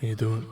How you doing?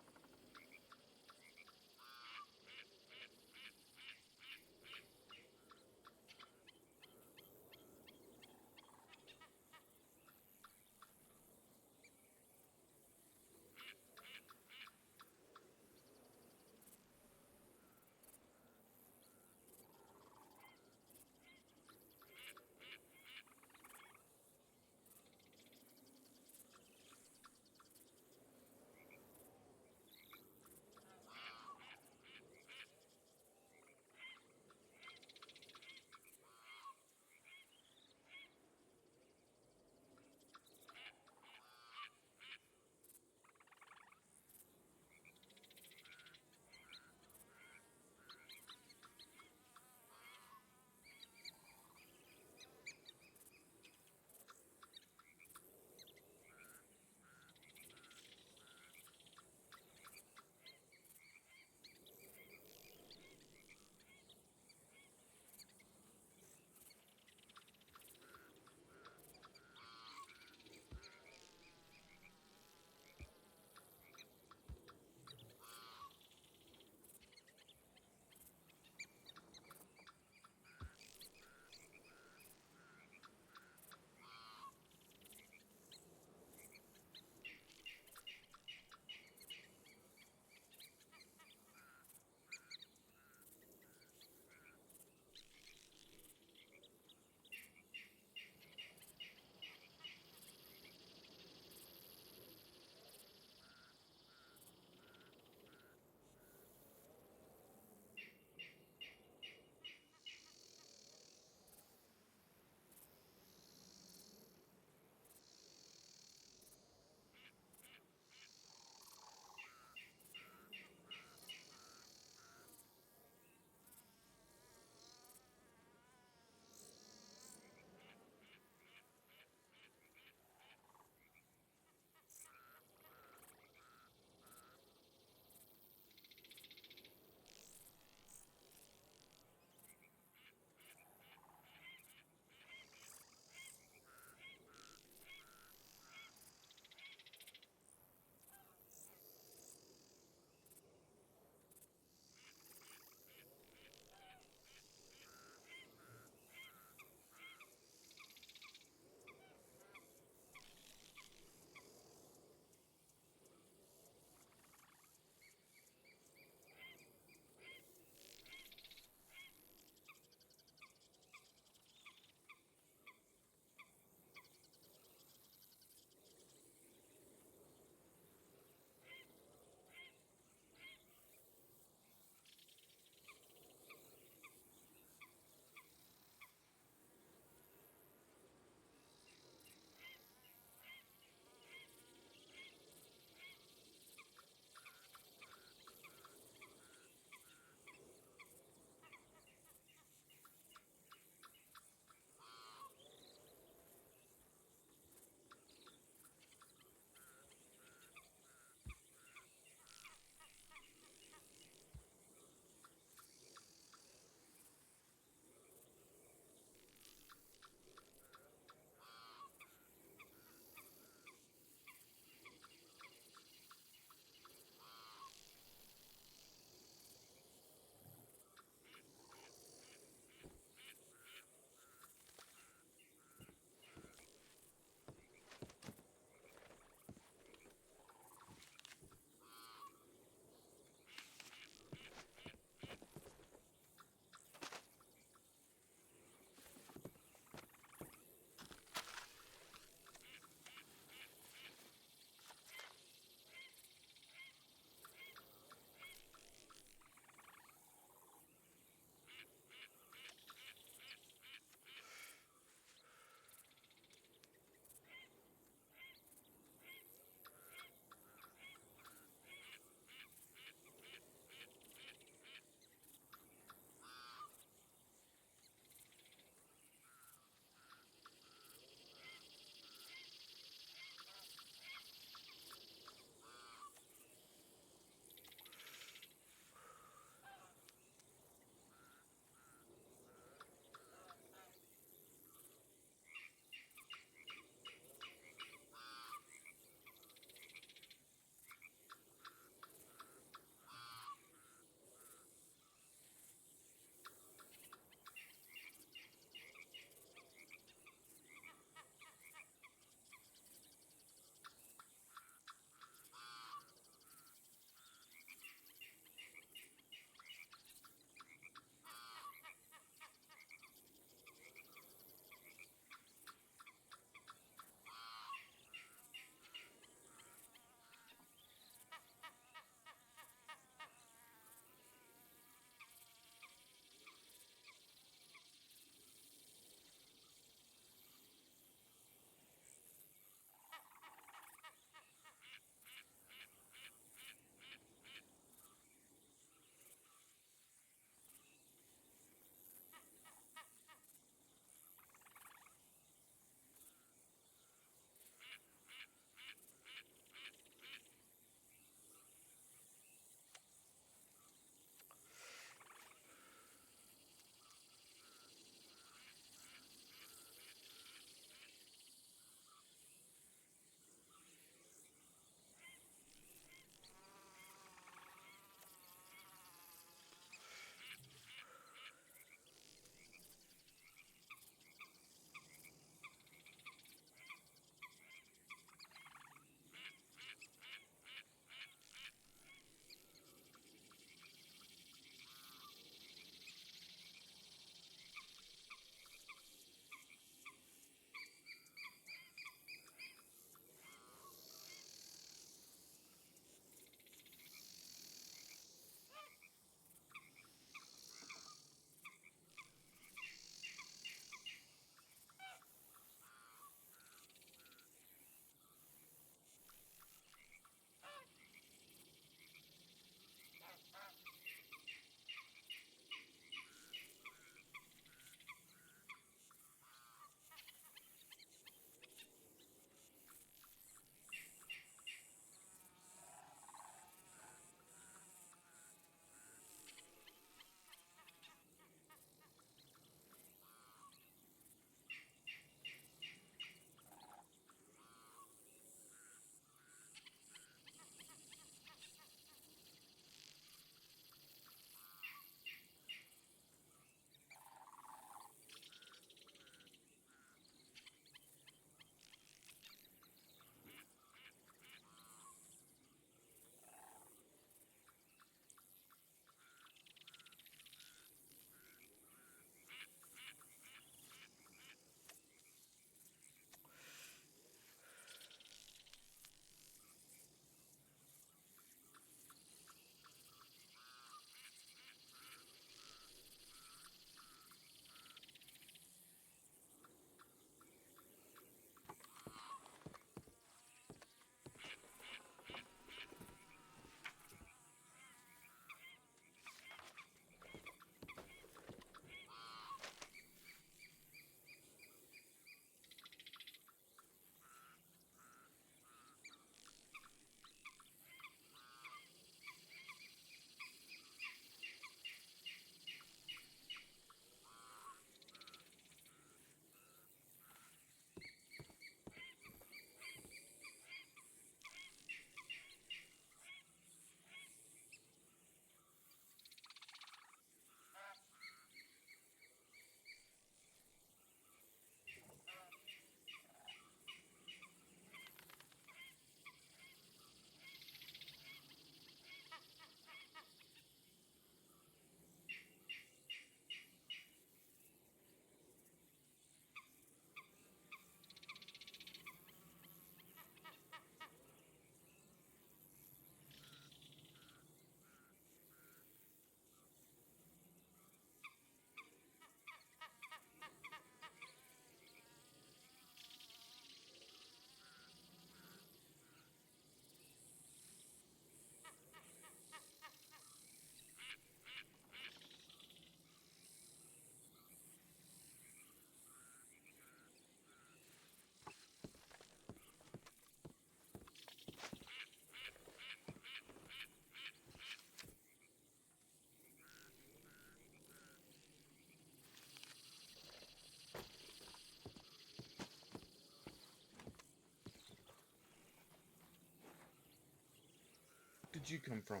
you come from?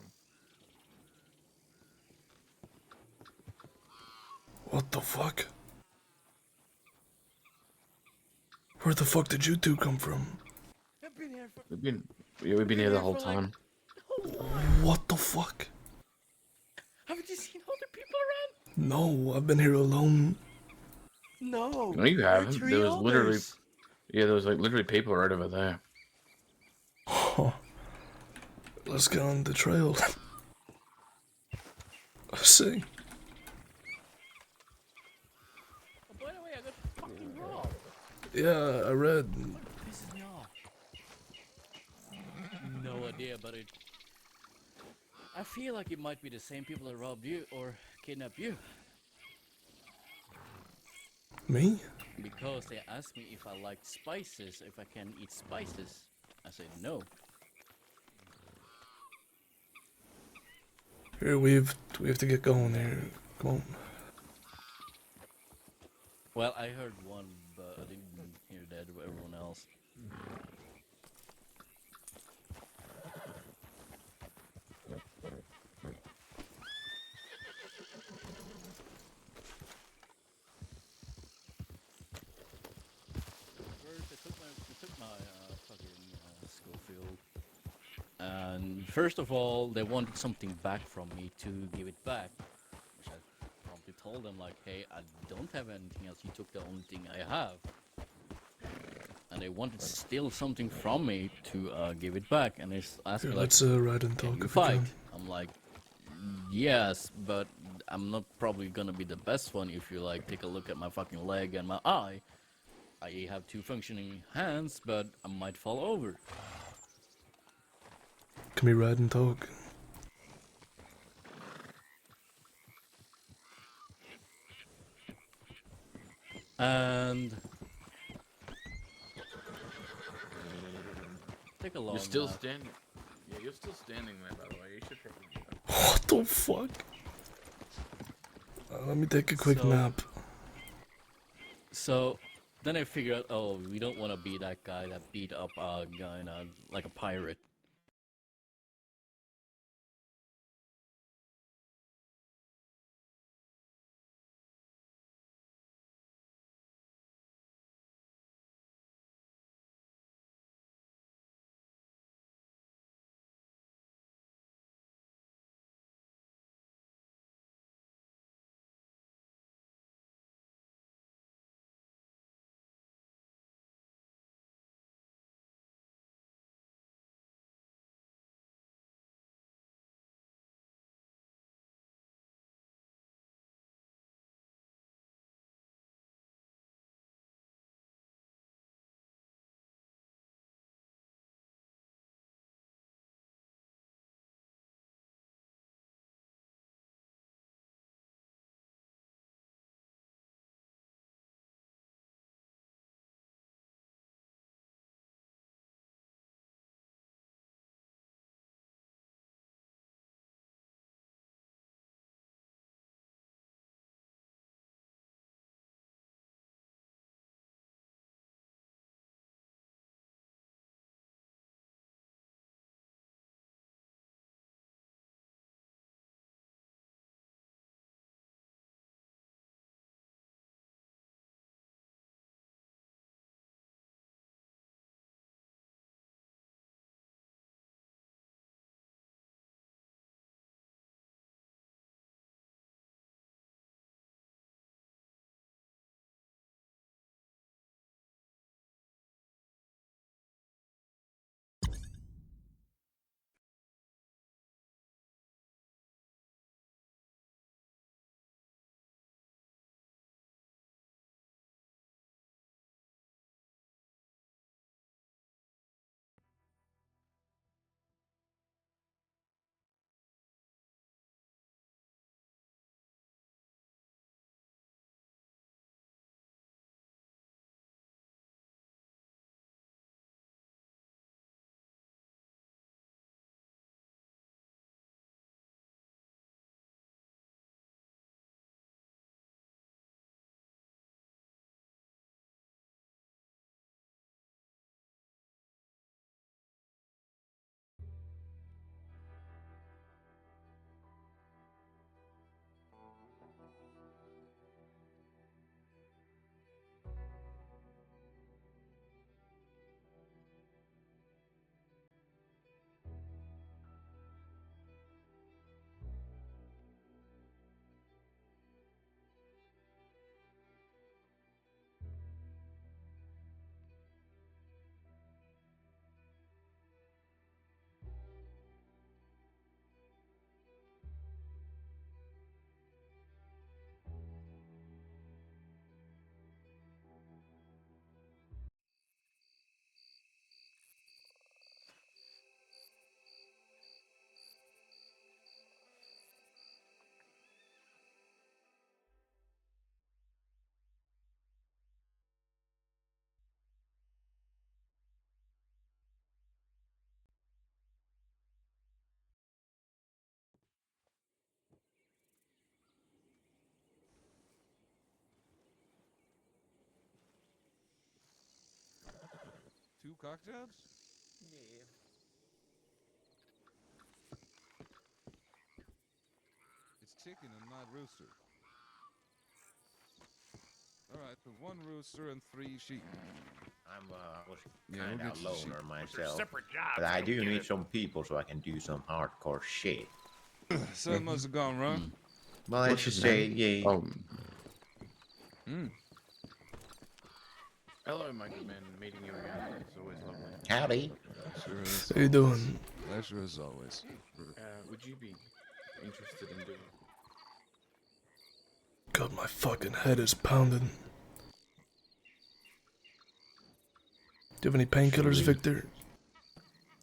What the fuck? Where the fuck did you two come from? I've been here for. We've been here the whole time. What the fuck? Haven't you seen other people around? No, I've been here alone. No. No, you There are haven't. three There was literally, others. yeah, there was like literally people right over there. Huh. Let's get on the trail. I see. Oh, by the way, I got fucking robbed. Yeah, I read. What pisses me off? No idea, but it. I feel like it might be the same people that robbed you or kidnapped you. Me? Because they asked me if I liked spices, if I can eat spices. I said no. Here, we have to get going here. Come on. Well, I heard one, but I didn't hear that of everyone else. First, they took my fucking Schofield. And first of all, they wanted something back from me to give it back. Which I promptly told them, like, hey, I don't have anything else. You took the only thing I have. And they wanted still something from me to give it back. And they asked Here, me, like, let's ride and can talk you if we fight? can. I'm like, yes, but I'm not probably gonna be the best one if you, like, take a look at my fucking leg and my eye. I have 2 functioning hands, but I might fall over. Can we ride and talk? And take a long You're still nap. standing. Yeah, you're still standing there, by the way. You should probably get up. What the fuck? Let me take a quick So- nap. So then I figured out, oh, we don't want to be that guy that beat up a guy like a pirate. 2 cock jobs? Yeah. It's chicken and not rooster. Alright, so 1 rooster and 3 sheep. I was Yeah, kind we'll of get you the sheep. loner But they're myself, separate jobs. but I don't do get need it. some people so I can do some hardcore shit. Something must have gone wrong. Well, What's let's his just say, name? yeah. Hello, my good man. Meeting you again. It's always lovely. Howdy. Sure is. How you doing? Pleasure as always. Would you be interested in doing? God, my fucking head is pounding. Do you have any painkillers, Should we- Victor?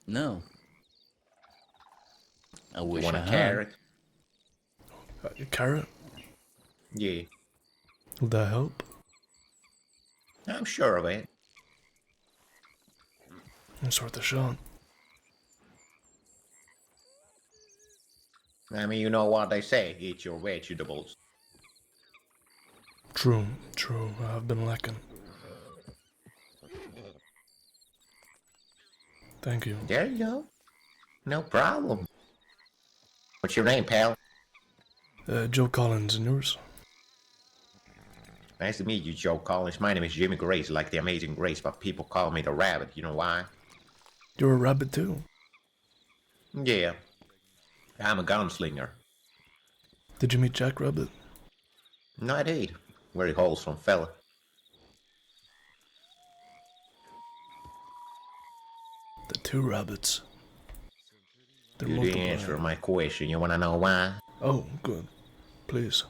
No. I You wish want I a had. carrot? A carrot? Yeah, Will that help? I'm sure of it. It's worth a shot. I mean, you know what they say, eat your vegetables. True, true. I've been lacking. Thank you. There you go. No problem. What's your name, pal? Joe Collins, and yours? Nice to meet you, Joe Collins. My name is Jimmy Grace, like the Amazing Grace, but people call me the Rabbit. You know why? You're a rabbit too. Yeah. I'm a gunslinger. Did you meet Jack Rabbit? No, I did. Very wholesome fella. The 2 rabbits. They're You didn't answer multiplying. my question. You wanna know why? Oh, good. Please.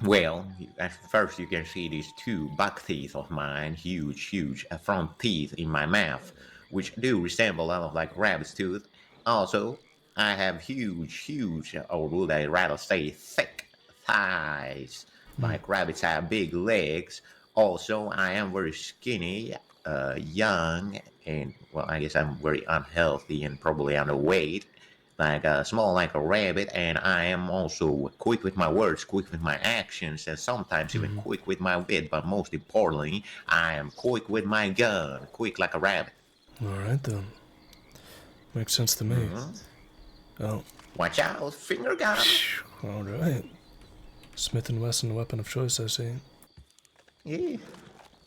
Well, at first you can see these 2 buck teeth of mine, huge front teeth in my mouth, which do resemble a lot of like rabbit's tooth. Also, I have huge, or would I rather say thick thighs, like rabbits have big legs. Also, I am very skinny, young, and well, I guess I'm very unhealthy and probably underweight. Like small like a rabbit, and I am also quick with my words, quick with my actions, and sometimes even quick with my wit. But most importantly, I am quick with my gun, quick like a rabbit. Alright then. Makes sense to me. Oh, Watch out, finger gun. alright. Smith & Wesson weapon of choice, I see. Yeah.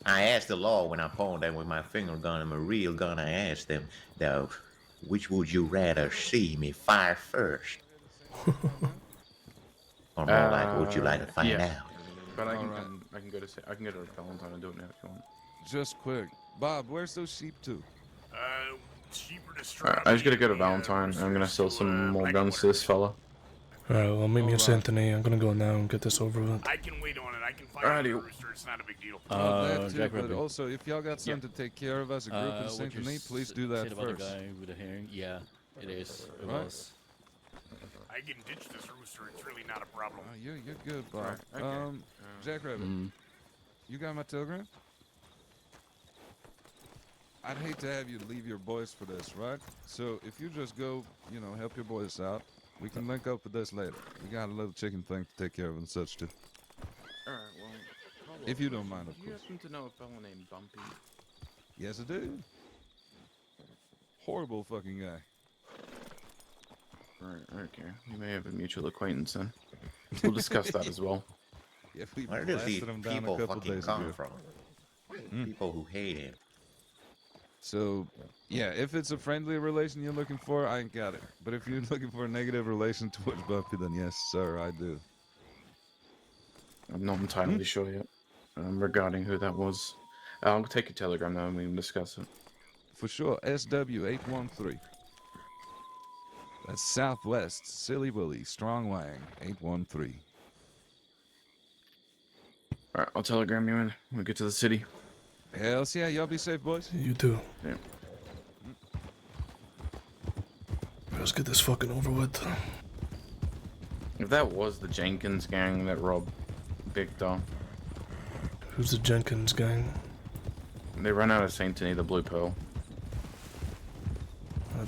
I asked the law when I pawned them with my finger gun and my real gun. I asked them, though, which would you rather see me fire first? Or more like, would you like to find yeah. out? But I can, Alright. I can go to I can go to Valentine and do it now if you want. Just quick. Bob, where's those sheep to? Cheaper to strap. I just gotta go to Valentine. I'm gonna sell some more guns to this fella. Alright, well, meet me in Alright. St. Denis. I'm gonna go now and get this over with. I can wait on it. I can find Alrighty. a rooster. It's not a big deal. That too, Jack but Rabbit. also, if y'all got something to take care of as a group in What St. you Denis, please do that said about the first. guy with the hearing? Yeah, it is. It Right. was. I can ditch this rooster. It's really not a problem. You're good, Bob. Alright, okay. Jack Rabbit, you got my telegram? I'd hate to have you leave your boys for this, right? So if you just go, help your boys out, we can link up with this later. We got a little chicken thing to take care of and such too. Alright, well, hold If on. you don't mind, of Do you course. happen to know a fella named Bumpy? Yes, I do. Horrible fucking guy. Right, okay. We may have a mutual acquaintance then. We'll discuss that as well. Yeah, we Where does these blasted him down a people couple fucking days come ago. from? People who hate him. So, yeah, if it's a friendly relation you're looking for, I ain't got it. But if you're looking for a negative relation towards Bumpy, then yes, sir, I do. I'm not entirely sure yet regarding who that was. I'll take a telegram though and we can discuss it. For sure, SW813. That's Southwest, Silly Willy, Strong Wang, 813. Alright, I'll telegram you when we get to the city. Hells yeah, y'all be safe, boys. You too. Yeah. Let's get this fucking over with. If that was the Jenkins gang that robbed Victor, Who's the Jenkins gang? they ran out of Saint Denis, the Blue Pearl.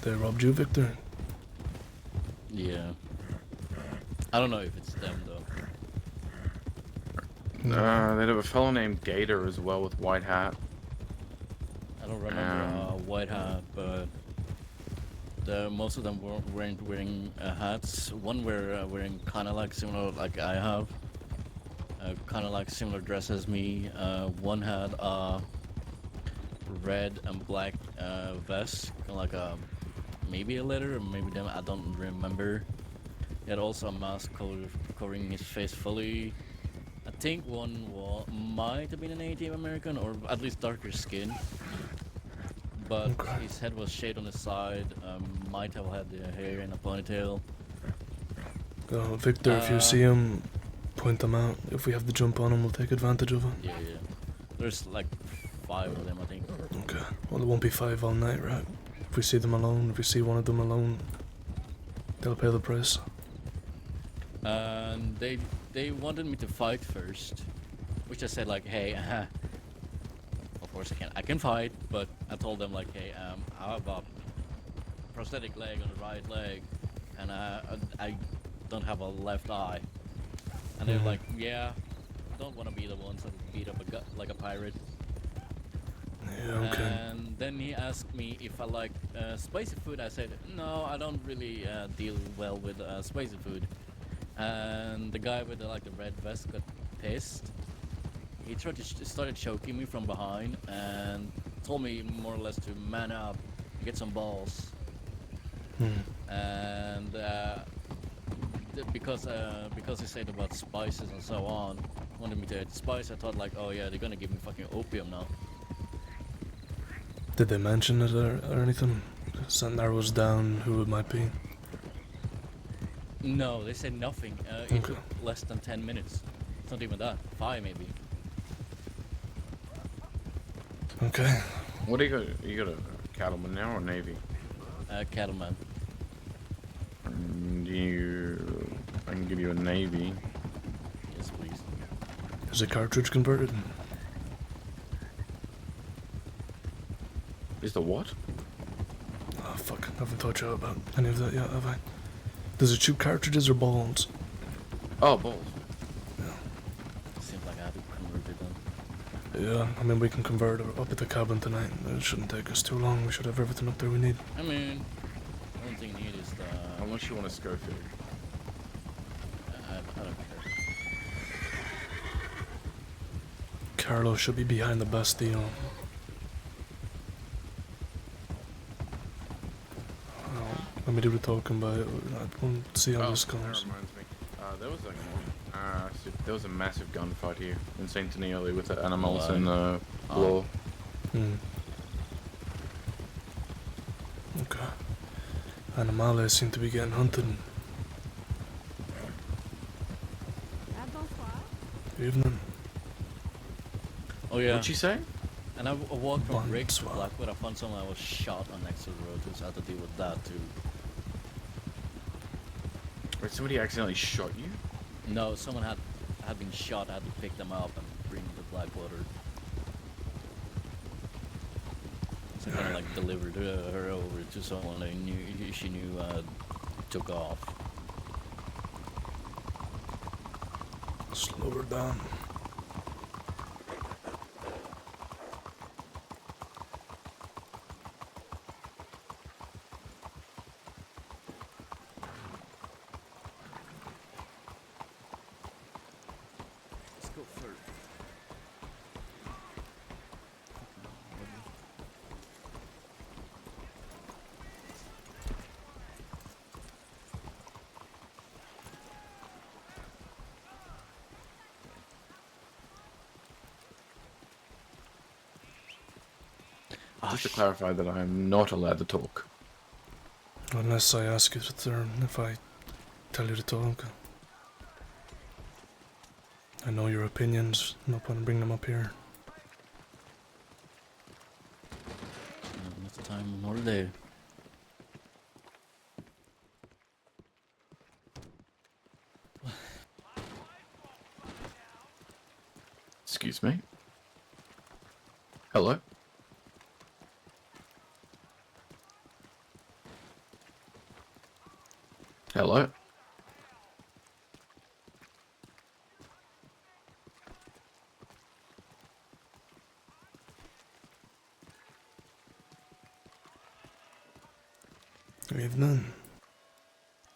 They robbed you, Victor? Yeah. I don't know if it's them though. They have a fellow named Gator as well with white hat. I don't remember White Hat, but most of them weren't wearing hats. One were wearing kind of like similar, like I have, kind of like similar dress as me. One had a red and black vest, kind of like a maybe a leather or maybe them. I don't remember. He had also a mask covering his face fully. I think one might have been a Native American or at least darker skin. But Okay. his head was shaved on the side, might have had the hair in a ponytail. Victor, if you see him, point them out. If we have the jump on him, we'll take advantage of it. Yeah. There's like 5 of them, I think. Okay. Well, it won't be 5 all night, right? If we see them alone, if we see one of them alone, they'll pay the price. And they wanted me to fight first, which I said like, hey, of course I can fight, but I told them like, hey, I have a prosthetic leg on the right leg, and I don't have a left eye. And they're like, yeah, I don't want to be the ones that beat up like a pirate. Yeah, okay. And then he asked me if I like spicy food. I said, no, I don't really deal well with spicy food. And the guy with the red vest got pissed. He started choking me from behind and told me more or less to man up, get some balls. And because he said about spices and so on, wanted me to eat spice. I thought like, oh yeah, they're gonna give me fucking opium now. Did they mention it or anything? So that narrows down who it might be. No, they said nothing. It took less than 10 minutes. It's not even that. 5 maybe. Okay. What do you got? You got a cattleman now or navy? Cattleman. I can give you a navy. Yes, please. Is the cartridge converted? Is the what? Oh, fuck. I haven't taught you about any of that yet, have I? Does it shoot cartridges or balls? Oh, balls. Seems like I have to convert it then. Yeah, I mean, we can convert it up at the cabin tonight. It shouldn't take us too long. We should have everything up there we need. I mean, the only thing you need is the... Unless you want to Schofield. I don't care. Carlo should be behind the Bastille. Let me do the talking by it. I won't see how this That goes. reminds me. There was a massive gunfight here in Saint Denis earlier with the animals and the law. Okay. Animales seem to be getting hunted. Evening. Oh yeah. What'd you say? And I walked from Rick to Bonsoir. Blackwood. I found someone I was shot on next to the road, so I had to deal with that too. Wait, somebody accidentally shot you? No, someone had been shot. I had to pick them up and bring them to Blackwater. So I kind of like delivered her over to someone she knew took off. Slow her down. Let's go third. Just to clarify that I am not allowed to talk. Unless I ask you to turn, if I tell you to talk. I know your opinions, no point in bringing them up here. What's the time on holiday? Excuse me? Hello? Hello? Evening.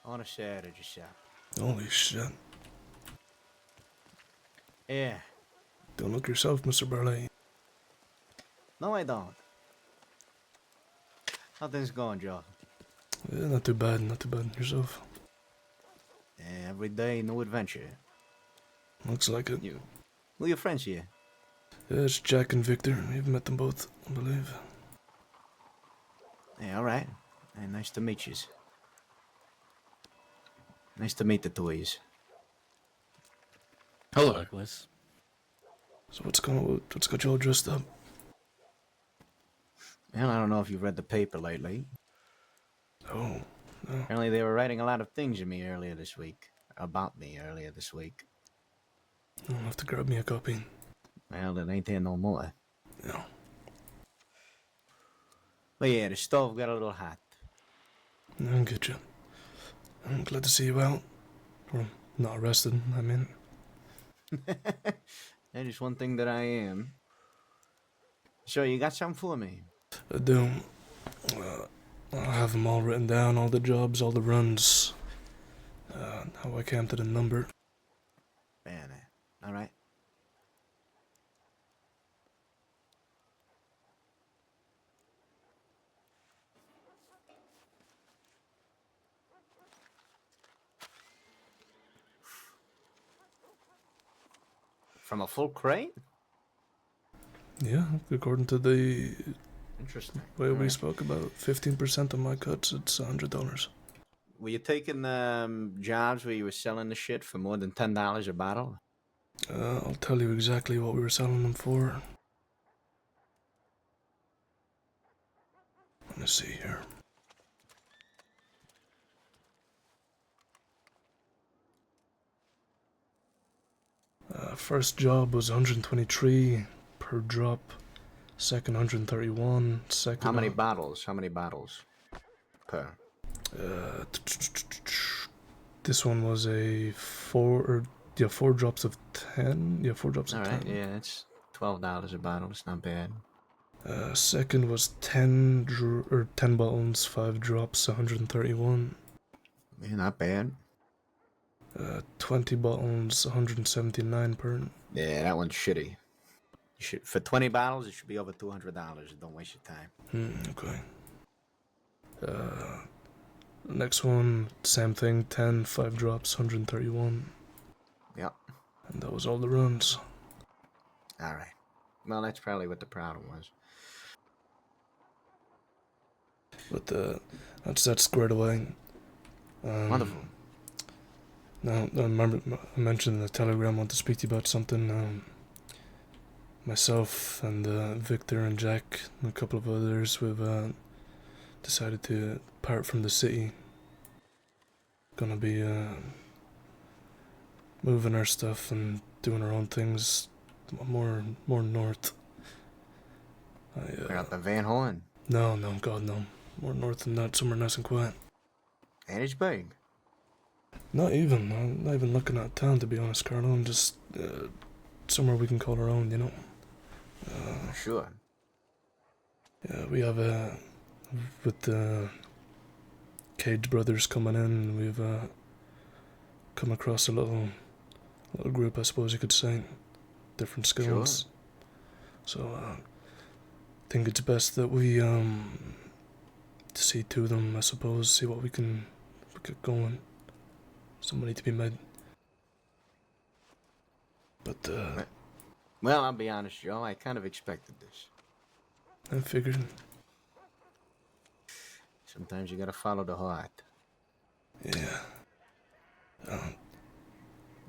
On a Saturday, chap. Holy shit. Yeah. Don't look yourself, Mr. Burley. No, I don't. How things going, Joe? Yeah, not too bad, not too bad. Yourself? Yeah, every day, new adventure. Looks like it. Who your friends here? Yeah, it's Jack and Victor. You've met them both, I believe. Yeah, all right. Hey, nice to meet you. Nice to meet the two of you. Hello. Likewise. So what's got you all dressed up? Well, I don't know if you've read the paper lately. Oh, no. Apparently they were writing a lot of things of me earlier this week. About me earlier this week. You'll have to grab me a copy. Well, it ain't there no more. No. But yeah, the stove got a little hot. I'll get you. I'm glad to see you out. Or not arrested, I mean. That is one thing that I am. So you got something for me? I do. I have them all written down, all the jobs, all the runs. How I came to the number. Man, all right. From a full crate? Yeah, according to the Interesting. way we Alright. spoke about, 15% of my cuts, it's $100. Were you taking jobs where you were selling the shit for more than $10 a bottle? I'll tell you exactly what we were selling them for. Let me see here. First job was 123 per drop. Second 131. Second. How many bottles? How many bottles per? This one was a 4 drops of 10. Yeah, 4 drops All of right, 10. yeah, it's $12 a bottle. It's not bad. Second was 10 10 bottles, 5 drops, 131. Yeah, not bad. 20 bottles, 179 per. Yeah, that one's shitty. You should, for 20 bottles, it should be over $200. Don't waste your time. Okay. Next one, same thing, 10, 5 drops, 131. Yep. And that was all the runs. All right. Well, that's probably what the problem was. But that's that squared away. Wonderful. Now, I remember I mentioned in the telegram I want to speak to you about something. Myself and Victor and Jack and a couple of others, we've decided to part from the city. Gonna be moving our stuff and doing our own things more north. We're up in Van Horn. No, God, no. More north than that, somewhere nice and quiet. Harrisburg. Not even. I'm not even looking at town, to be honest, Carlo. I'm just somewhere we can call our own, you know. Sure. Yeah, we have with the Cage brothers coming in, we've come across a little group, I suppose you could say, different skills. Sure. So I think it's best that we see to them, I suppose, see what we can get going. Some money to be made. But Well, I'll be honest, Joe. I kind of expected this. I figured. Sometimes you gotta follow the heart. Yeah.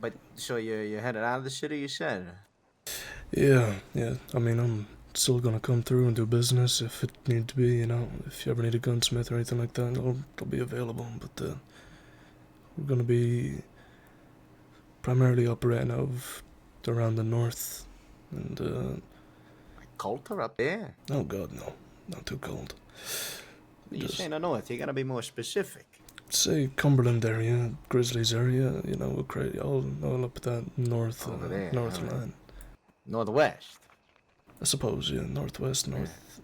But so you're headed out of the city, you said? Yeah. I mean, I'm still gonna come through and do business if it need to be, you know. If you ever need a gunsmith or anything like that, it'll be available. But we're gonna be primarily operating out of around the north, and Colter up there. oh god, no, not too cold. You Just- say the north. You gotta be more specific. Say Cumberland area, Grizzlies area, you know, all up that north, Over there, north alright. line. Northwest. I suppose, yeah, northwest, north.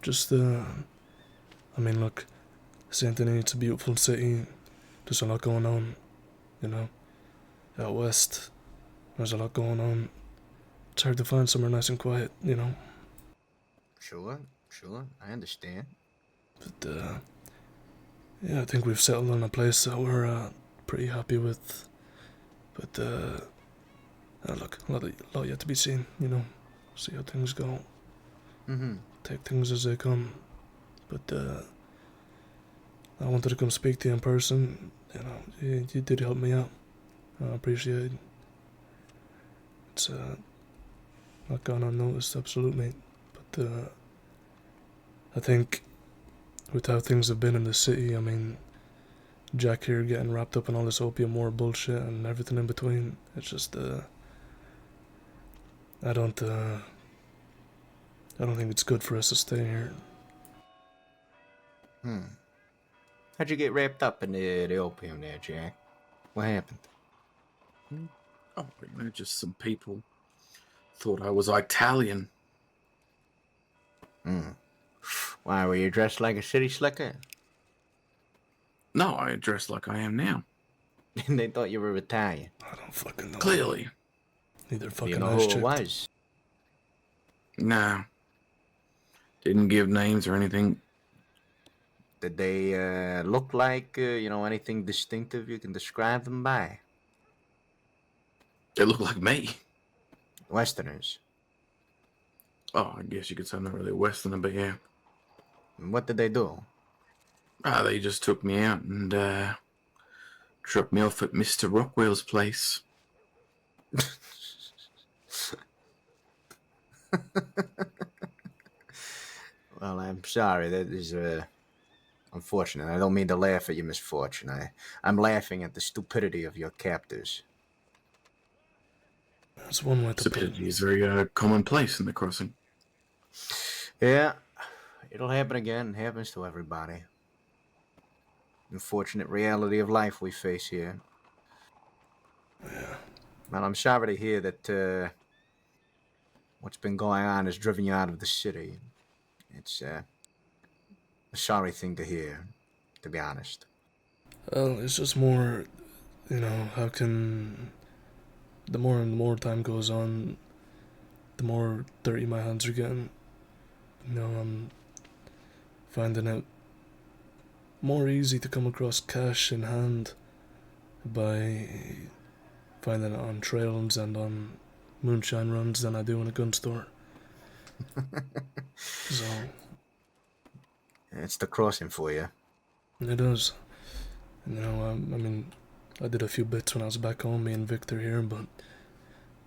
Just I mean, look, St. Denis, it's a beautiful city. There's a lot going on, you know. Out west, there's a lot going on. It's hard to find somewhere nice and quiet, you know. Sure, I understand. But yeah, I think we've settled on a place that we're pretty happy with. But look, a lot yet to be seen, you know. See how things go. Mm-hmm. Take things as they come. But I wanted to come speak to you in person. You know, you did help me out. I appreciate it. It's not gone unnoticed, absolutely. But I think with how things have been in the city, I mean, Jack here getting wrapped up in all this opium war bullshit and everything in between. It's just I don't think it's good for us to stay here. How'd you get wrapped up in the opium there, Jack? What happened? Oh, just some people thought I was Italian. Why, were you dressed like a city slicker? No, I dress like I am now. And they thought you were Italian. I don't fucking know. Clearly. Neither Do fucking you know eyes who it checked. was? Nah. Didn't give names or anything. Did they look like, anything distinctive you can describe them by? They look like me. Westerners. Oh, I guess you could say I'm not really a Westerner, but yeah. And what did they do? They just took me out and dropped me off at Mr. Rockwell's place. Well, I'm sorry. That is unfortunate. I don't mean to laugh at your misfortune. I'm laughing at the stupidity of your captors. That's one way to put it. Stupidity is very commonplace in the crossing. Yeah, it'll happen again. It happens to everybody. Unfortunate reality of life we face here. Yeah. Well, I'm sorry to hear that what's been going on has driven you out of the city. It's a sorry thing to hear, to be honest. Well, it's just more, you know, how can the more and more time goes on, the more dirty my hands are getting. You know, I'm finding it more easy to come across cash in hand by finding it on trails and on moonshine runs than I do in a gun store. So It's the crossing for you. it is. You know, I mean, I did a few bits when I was back home, me and Victor here, but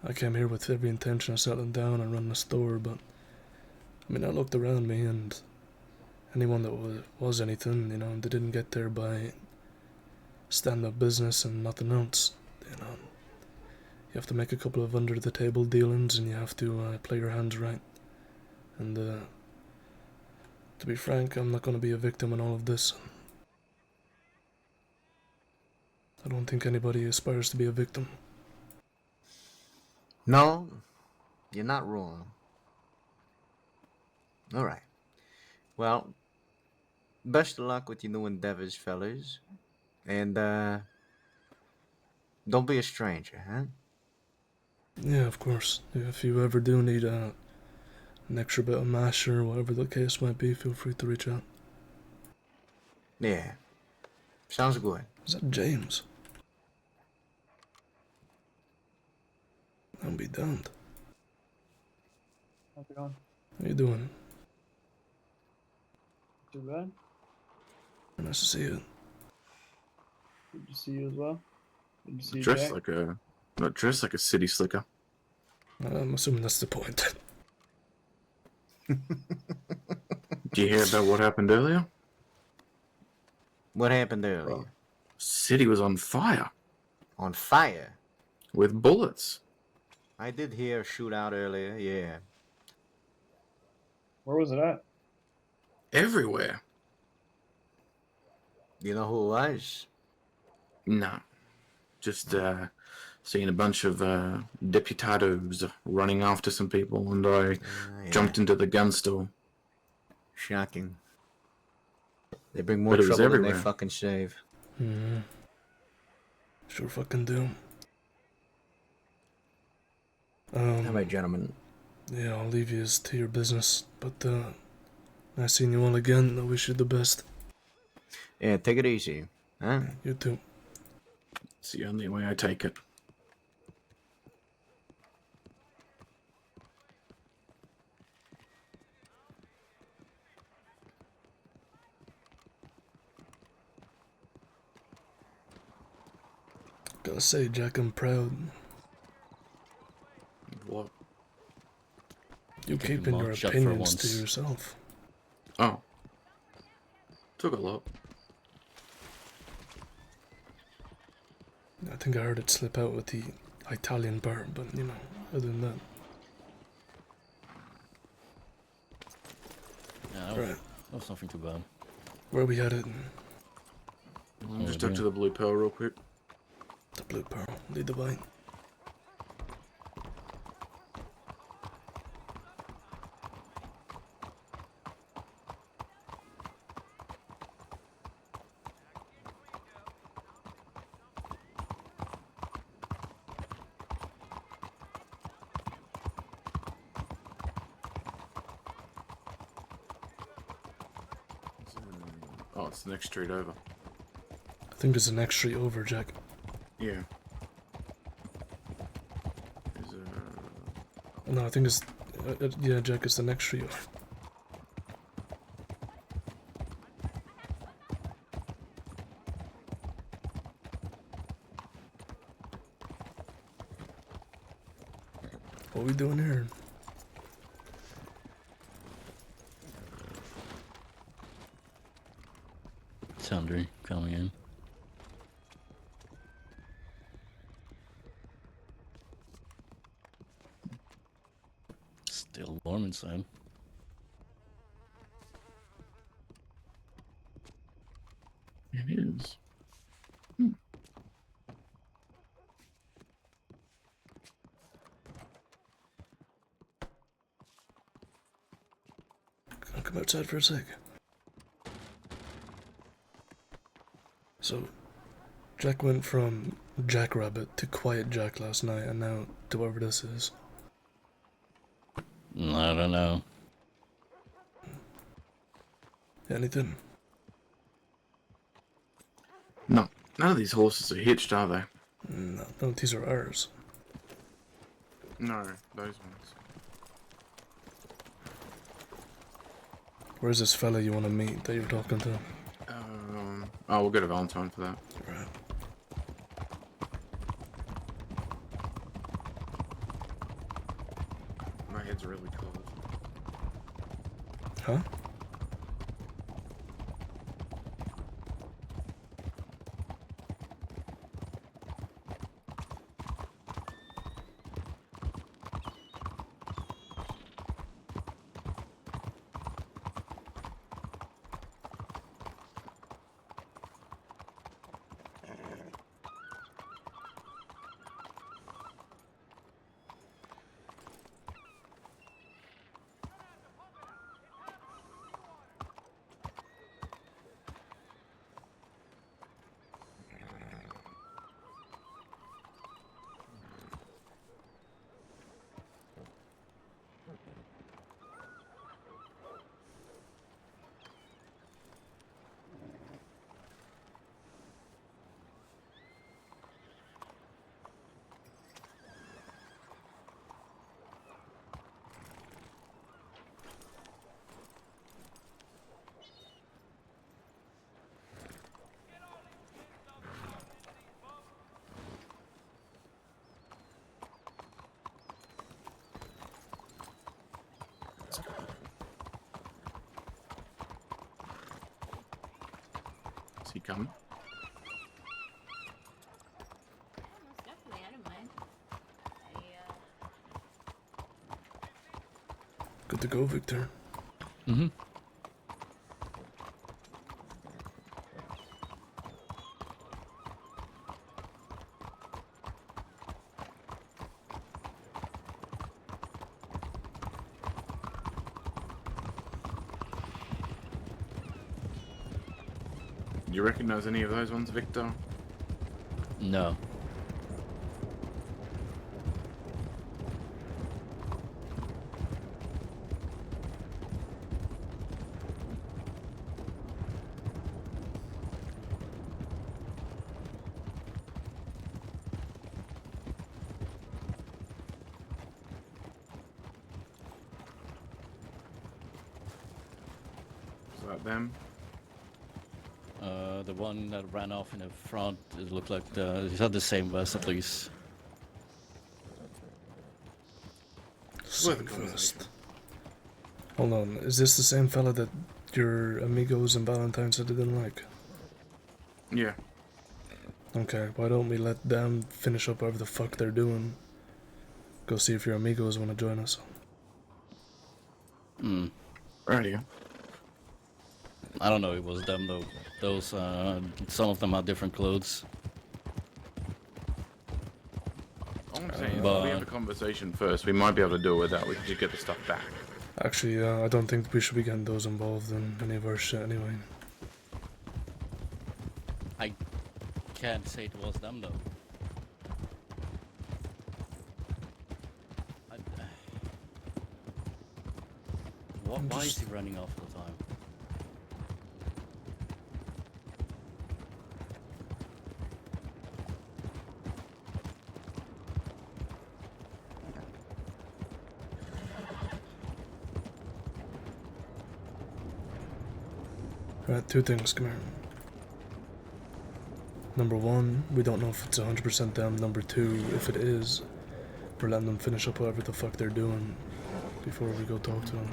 I came here with every intention of settling down and running a store, but I mean, I looked around me and anyone that was anything, you know, they didn't get there by stand-up business and nothing else, you know. You have to make a couple of under-the-table dealings and you have to play your hands right. And to be frank, I'm not going to be a victim in all of this. I don't think anybody aspires to be a victim. No, you're not wrong. All right. Well, best of luck with your new endeavors, fellas. And don't be a stranger, huh? Yeah, of course. If you ever do need an extra bit of mash or whatever the case might be, feel free to reach out. Yeah. Sounds good. Is that James? I'll be damned. How's it going? How you doing? Too bad. Nice to see you. Good to see you as well. Good to see you, Dressed Jack. like a... Not dressed like a city slicker. I'm assuming that's the point. Did you hear about what happened earlier? What happened earlier? Oh. City was on fire. On fire? With bullets. I did hear a shootout earlier, yeah. Where was it at? Everywhere. You know who it was? No. Just seeing a bunch of deputados running after some people, and I Yeah. jumped into the gun store. Shocking. They bring more But it was trouble than they everywhere. fucking save. Mm-hmm. Sure fucking do. All right, gentlemen. Yeah, I'll leave you to your business, but nice seeing you all again. I wish you the best. Yeah, take it easy. Huh? You too. It's the only way I take it. Gotta say, Jack, I'm proud. What? You Keep your keeping your mouth shut for opinions to once. yourself. Oh. Took a lot. I think I heard it slip out with the Italian part, but you know, other than that. Yeah, Right. that was nothing too bad. Where we headed? Just up to the Blue Pearl real quick. The Blue Pearl. Lead the way. Oh, it's the next street over. I think it's the next street over, Jack. Yeah. No, I think it's... yeah, Jack, it's the next street over. What we doing here? Sundry coming in. Still warm inside. It is. I'll come outside for a sec. So, Jack went from Jackrabbit to Quiet Jack last night, and now to whatever this is. I don't know. Anything? No, none of these horses are hitched, are they? No, no, these are ours. No, those ones. Where's this fella you want to meet that you're talking to? Oh, we'll go to Valentine for that. Right. My head's really cold. Huh? Is he coming? Most definitely, I don't mind. Good to go, Victor. Mm-hmm. Did you recognize any of those ones, Victor? No. Is that them? The one that ran off in the front, it looked like it had the same vest at least. Worth a Same conversation. first. Hold on, is this the same fella that your amigos and Valentine said they didn't like? Yeah. Okay, why don't we let them finish up whatever the fuck they're doing? Go see if your amigos want to join us. Hmm. Radio. I don't know. It was them though. Those some of them had different clothes. All I'm saying is, But- if we have a conversation first, we might be able to do it without. We can just get the stuff back. Actually, I don't think we should be getting those involved in any of our shit anyway. I can't say it was them though. Why is he running off all the time? Right, two things, come here. Number one, we don't know if it's 100% them. Number two, if it is, we're letting them finish up whatever the fuck they're doing before we go talk to them.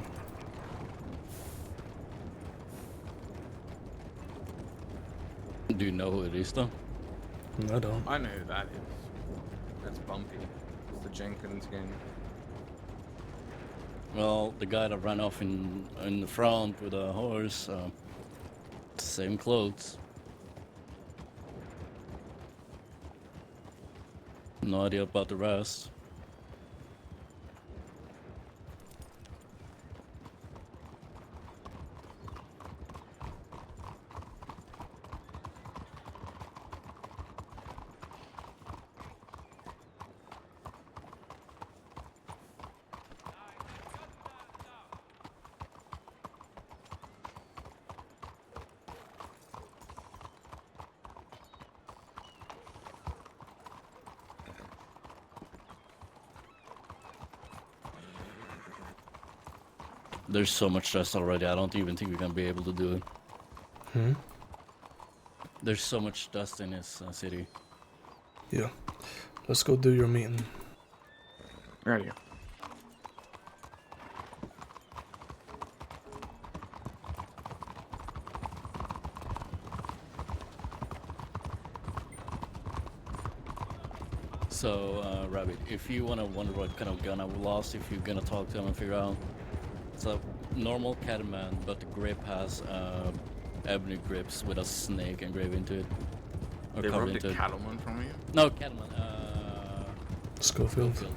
Do you know who it is though? I don't. I know who that is. That's Bumpy. It's the Jenkins gang. Well, the guy that ran off in the front with a horse, same clothes. No idea about the rest. There's so much dust already, I don't even think we're gonna be able to do it. Hmm? There's so much dust in this city. Yeah. Let's go do your meeting. Radio. So, Rabbit, if you wanna wonder what kind of gun I lost, if you're gonna talk to them and figure out, it's a normal Catamount, but the grip has ebony grips with a snake engraved into it. Or They carved robbed into a it. cattleman from you? No, Catamount. Schofield.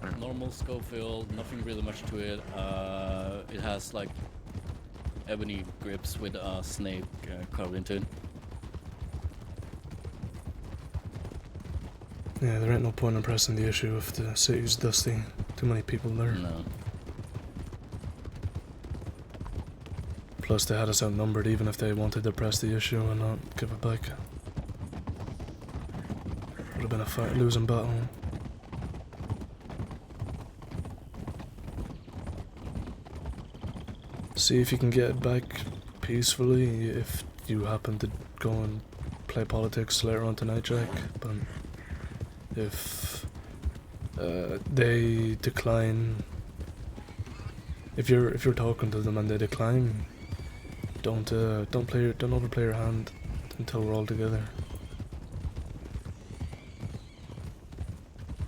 Right. Normal Schofield, nothing really much to it. It has like ebony grips with a snake carved into it. Yeah, there ain't no point in pressing the issue if the city's dusty. Too many people there. No. Plus, they had us outnumbered even if they wanted to press the issue and not give it back. Would have been a fight, losing battle. See if you can get it back peacefully if you happen to go and play politics later on tonight, Jack. But if they decline, if you're talking to them and they decline, don't overplay your hand until we're all together.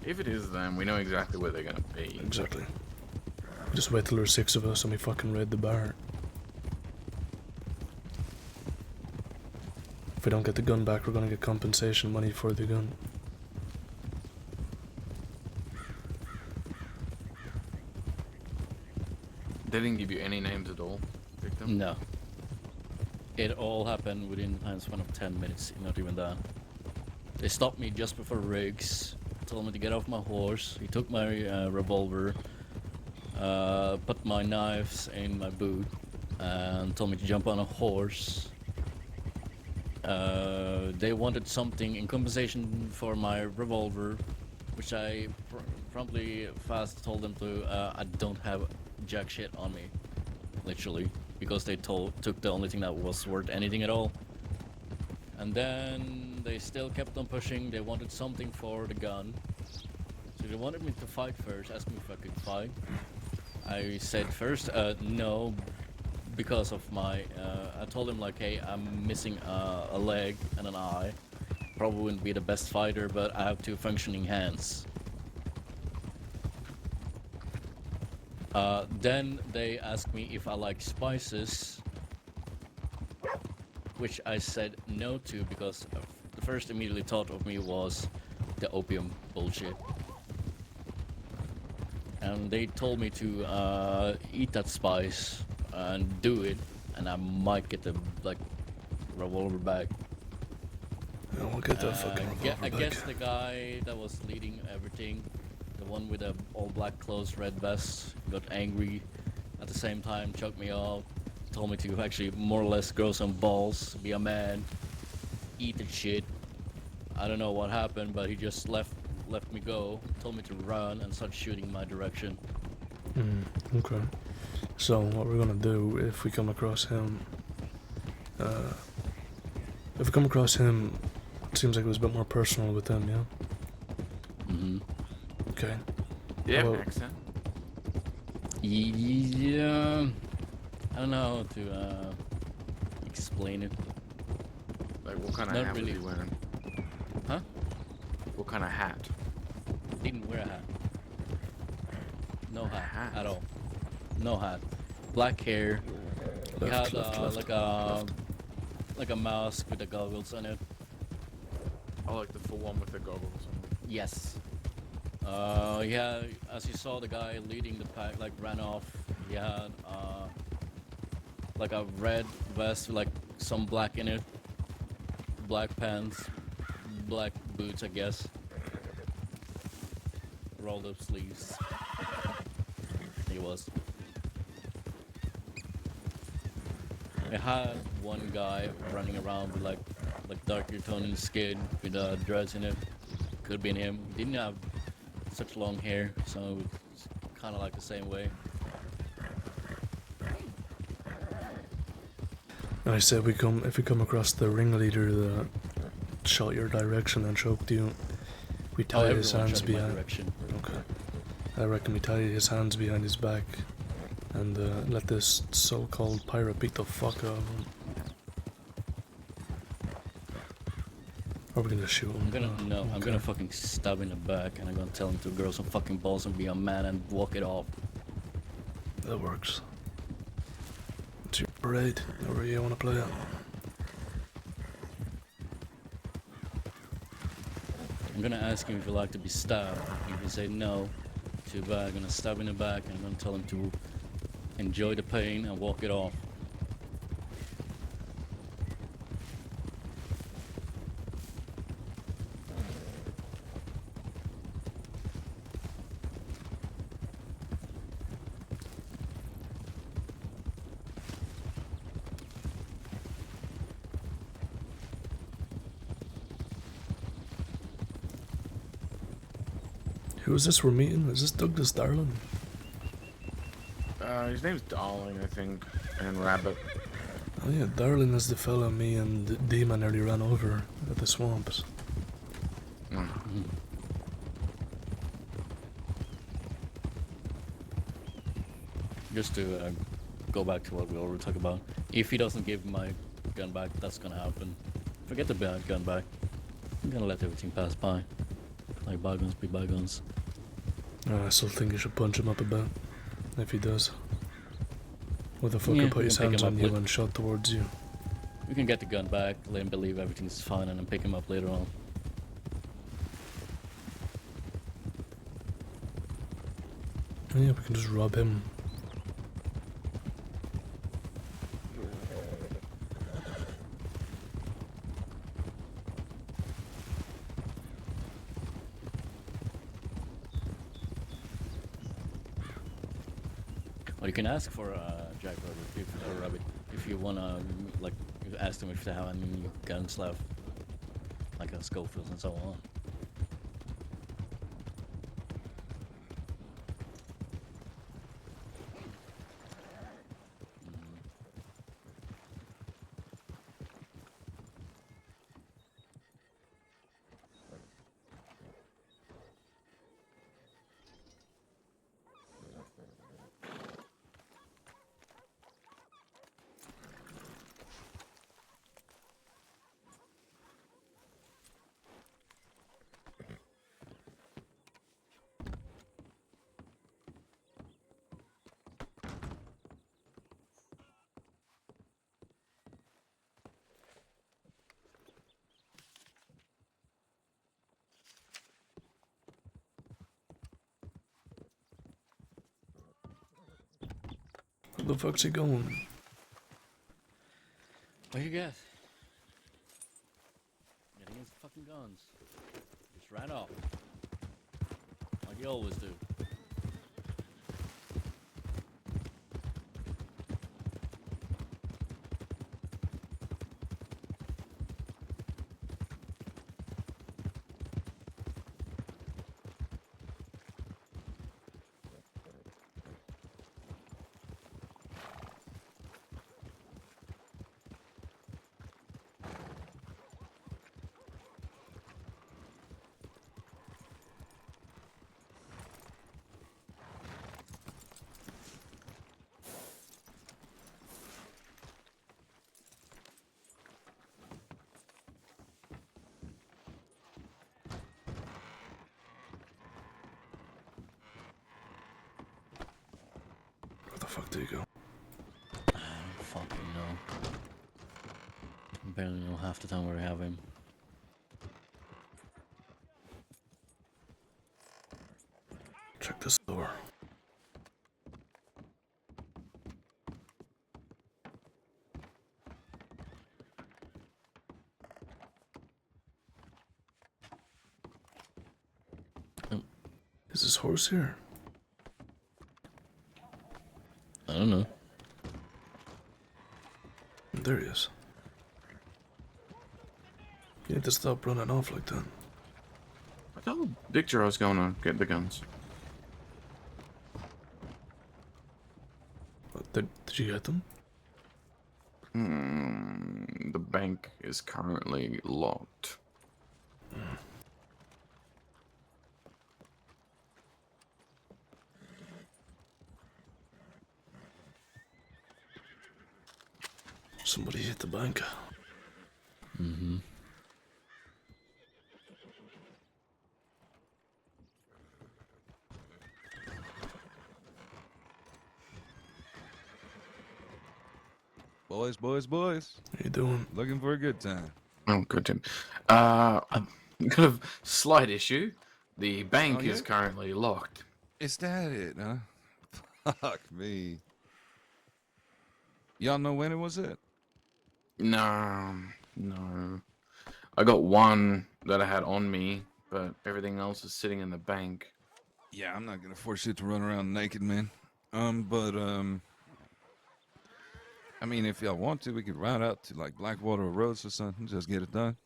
If it is them, we know exactly where they're gonna be. Exactly. Just wait till there's 6 of us and we fucking raid the bar. If we don't get the gun back, we're gonna get compensation money for the gun. They didn't give you any names at all, victim? No. It all happened within the time span of 10 minutes, not even that. They stopped me just before Riggs, told me to get off my horse. He took my revolver, put my knives in my boot, and told me to jump on a horse. They wanted something in compensation for my revolver, which I promptly fast told them to, I don't have jack shit on me, literally, because they took the only thing that was worth anything at all. And then they still kept on pushing. They wanted something for the gun, so they wanted me to fight first, asked me if I could fight. I said first, no, because of my, I told him like, hey, I'm missing a leg and an eye. Probably wouldn't be the best fighter, but I have 2 functioning hands. Then they asked me if I like spices, which I said no to because the first immediately thought of me was the opium bullshit. And they told me to eat that spice and do it, and I might get the like revolver back. I won't get that fucking revolver I back. guess the guy that was leading everything, the one with the all black clothes, red vest, got angry at the same time, choked me off, told me to actually more or less grow some balls, be a man, eat the shit. I don't know what happened, but he just left me go, told me to run, and started shooting my direction. Okay. So what we're gonna do if we come across him? If we come across him, it seems like it was a bit more personal with him, yeah. Okay. Yeah, Well- accent. Yeah, I don't know how to explain it. Like, what kind of Not hat really. was he wearing? Huh? What kind of hat? Didn't wear a hat. No hat, Hat. at all. No hat. Black hair. He Left, had left. like a mask with the goggles on it. Oh, like the full one with the goggles on. Yes. Yeah, as you saw, the guy leading the pack like ran off. He had like a red vest with like some black in it, black pants, black boots, I guess. Rolled up sleeves. He was. I had one guy running around with like darker toned skin with dreads in it. Could have been him. Didn't have such long hair, so it's kind of like the same way. I said if we come across the ringleader that shot your direction and choked you, we tie his Everyone hands shot in my behind. direction. Okay. I reckon we tie his hands behind his back and let this so-called pirate beat the fuck out of him. Or we're gonna shoot him. I'm gonna fucking stab in the back, and I'm gonna tell him to grow some fucking balls and be a man and walk it off. That works. It's your parade. However you wanna play it. I'm gonna ask him if he'd like to be stabbed. If he say no, too bad. I'm gonna stab in the back, and I'm gonna tell him to enjoy the pain and walk it off. Who is this we're meeting? Is this Douglas Darling? His name's Darling, I think, and Rabbit. Oh yeah, Darling is the fella me and Demon nearly ran over at the swamps. Just to go back to what we already talked about. If he doesn't give my gun back, that's gonna happen. Forget the gun back. I'm gonna let everything pass by. Like bygones be bygones. I still think you should punch him up a bit. If he does. Motherfucker Yeah, put his we can pick hands him on up you with- and shot towards you. We can get the gun back, let him believe everything's fine, and then pick him up later on. Yeah, we can just rob him. Or you can ask for Rabbit if you wanna like ask them if they have any guns left, like Schofields and so on. Where the fuck's he going? What you guess? Getting his fucking guns. Just ran off. Like you always do. Where the fuck did he go? I don't fucking know. I barely know half the time where I have him. Check this door. Is this horse here? I don't know. There he is. You need to stop running off like that. I told Victor I was going to get the guns. Did you get them? The bank is currently locked. Somebody hit the bank. Mm-hmm. Boys. How you doing? Looking for a good time. Oh, good, Tim. I've got a slight issue. The bank Oh, yeah? is currently locked. Is that it, huh? Fuck me. Y'all know when it was it? No. I got one that I had on me, but everything else is sitting in the bank. Yeah, I'm not gonna force you to run around naked, man. I mean, if y'all want to, we could ride out to like Blackwater or Rhodes or something. Just get it done.